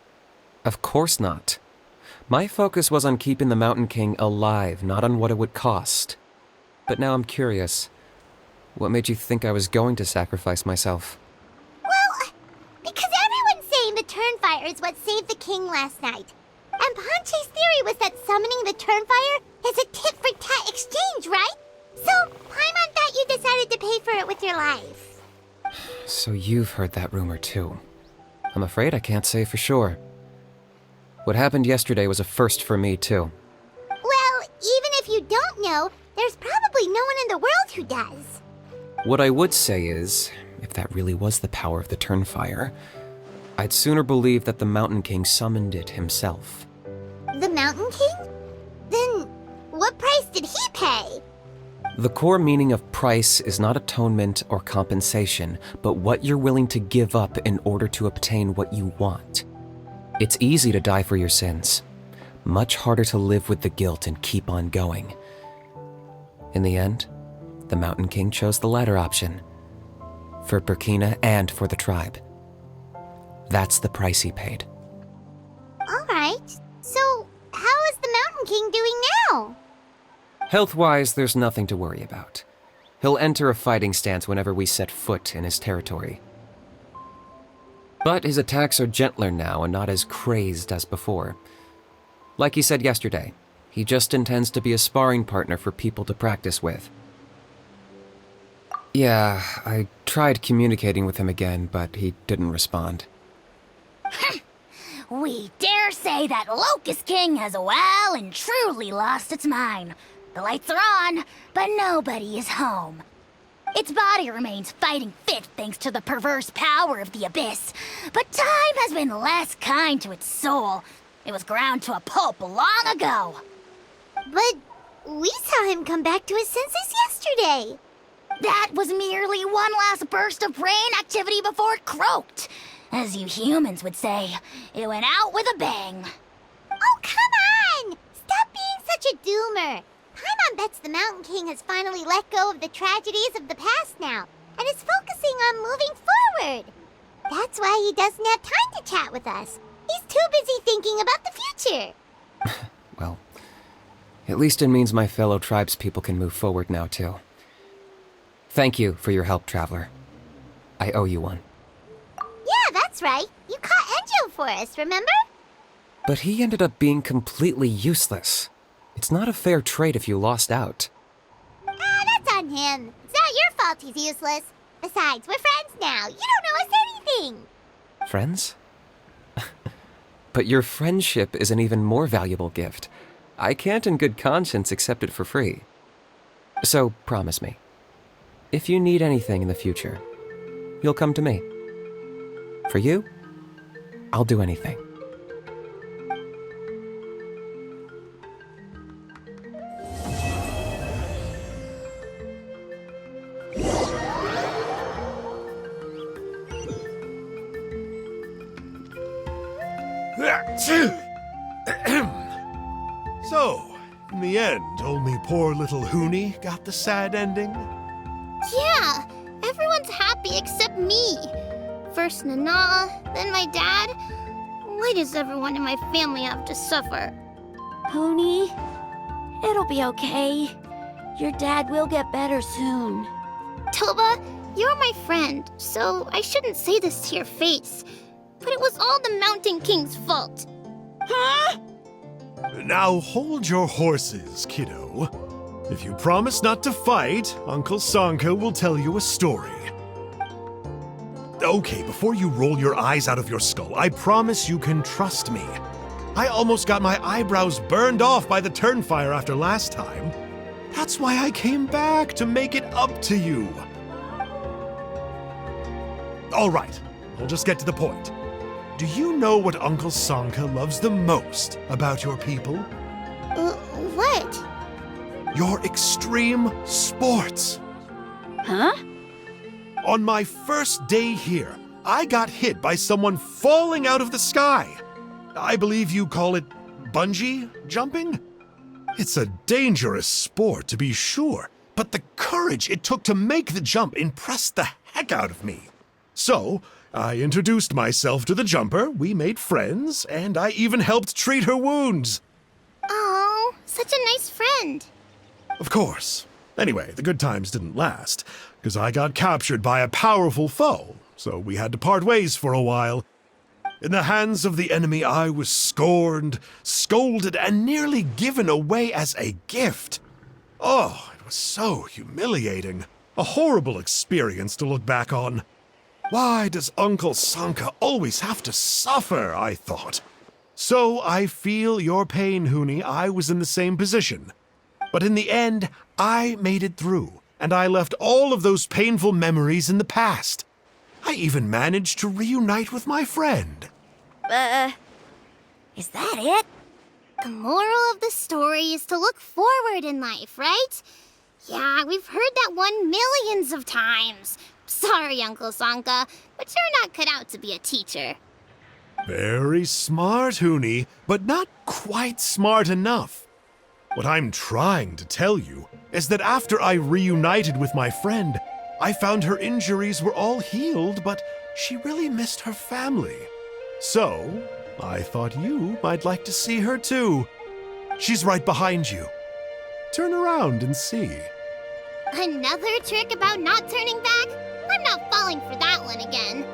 Speaker 6: Of course not. My focus was on keeping the Mountain King alive, not on what it would cost. But now I'm curious. What made you think I was going to sacrifice myself?
Speaker 3: Well, because everyone's saying the Turnfire is what saved the king last night. And Ponche's theory was that summoning the Turnfire is a tit-for-tat exchange, right? So, Paimon thought you decided to pay for it with your life.
Speaker 6: So you've heard that rumor too. I'm afraid I can't say for sure. What happened yesterday was a first for me too.
Speaker 3: Well, even if you don't know, there's probably no one in the world who does.
Speaker 6: What I would say is, if that really was the power of the Turnfire, I'd sooner believe that the Mountain King summoned it himself.
Speaker 3: The Mountain King? Then, what price did he pay?
Speaker 6: The core meaning of price is not atonement or compensation, but what you're willing to give up in order to obtain what you want. It's easy to die for your sins. Much harder to live with the guilt and keep on going. In the end, the Mountain King chose the latter option. For Burkina and for the tribe. That's the price he paid.
Speaker 3: Alright, so how is the Mountain King doing now?
Speaker 6: Health-wise, there's nothing to worry about. He'll enter a fighting stance whenever we set foot in his territory. But his attacks are gentler now and not as crazed as before. Like he said yesterday, he just intends to be a sparring partner for people to practice with. Yeah, I tried communicating with him again, but he didn't respond.
Speaker 1: We dare say that Locust King has well and truly lost its mind. The lights are on, but nobody is home. Its body remains fighting fit thanks to the perverse power of the Abyss, but time has been less kind to its soul. It was ground to a pulp long ago.
Speaker 3: But we saw him come back to his senses yesterday.
Speaker 1: That was merely one last burst of brain activity before it croaked. As you humans would say, it went out with a bang.
Speaker 3: Oh, come on! Stop being such a doomer. Paimon bets the Mountain King has finally let go of the tragedies of the past now, and is focusing on moving forward. That's why he doesn't have time to chat with us. He's too busy thinking about the future.
Speaker 6: Well, at least it means my fellow tribespeople can move forward now, too. Thank you for your help, Traveler. I owe you one.
Speaker 3: Yeah, that's right. You caught Enjo for us, remember?
Speaker 6: But he ended up being completely useless. It's not a fair trade if you lost out.
Speaker 3: That's on him. It's not your fault he's useless. Besides, we're friends now. You don't owe us anything.
Speaker 6: Friends? But your friendship is an even more valuable gift. I can't in good conscience accept it for free. So promise me, if you need anything in the future, you'll come to me. For you, I'll do anything.
Speaker 4: So, in the end, only poor little Huni got the sad ending?
Speaker 3: Yeah, everyone's happy except me. First Nana, then my dad. Why does everyone in my family have to suffer?
Speaker 2: Pony, it'll be okay. Your dad will get better soon.
Speaker 3: Toba, you're my friend, so I shouldn't say this to your face. But it was all the Mountain King's fault.
Speaker 2: Huh?
Speaker 4: Now hold your horses, kiddo. If you promise not to fight, Uncle Sanka will tell you a story. Okay, before you roll your eyes out of your skull, I promise you can trust me. I almost got my eyebrows burned off by the Turnfire after last time. That's why I came back, to make it up to you. All right, I'll just get to the point. Do you know what Uncle Sanka loves the most about your people?
Speaker 3: What?
Speaker 4: Your extreme sports.
Speaker 2: Huh?
Speaker 4: On my first day here, I got hit by someone falling out of the sky. I believe you call it bungee jumping? It's a dangerous sport, to be sure, but the courage it took to make the jump impressed the heck out of me. So, I introduced myself to the jumper, we made friends, and I even helped treat her wounds.
Speaker 3: Oh, such a nice friend.
Speaker 4: Of course. Anyway, the good times didn't last, because I got captured by a powerful foe, so we had to part ways for a while. In the hands of the enemy, I was scorned, scolded, and nearly given away as a gift. Oh, it was so humiliating. A horrible experience to look back on. Why does Uncle Sanka always have to suffer, I thought. So I feel your pain, Huni. I was in the same position. But in the end, I made it through, and I left all of those painful memories in the past. I even managed to reunite with my friend.
Speaker 2: Is that it?
Speaker 3: The moral of the story is to look forward in life, right? Yeah, we've heard that one millions of times. Sorry, Uncle Sanka, but you're not cut out to be a teacher.
Speaker 4: Very smart, Huni, but not quite smart enough. What I'm trying to tell you is that after I reunited with my friend, I found her injuries were all healed, but she really missed her family. So, I thought you might like to see her too. She's right behind you. Turn around and see.
Speaker 3: Another trick about not turning back? I'm not falling for that one again.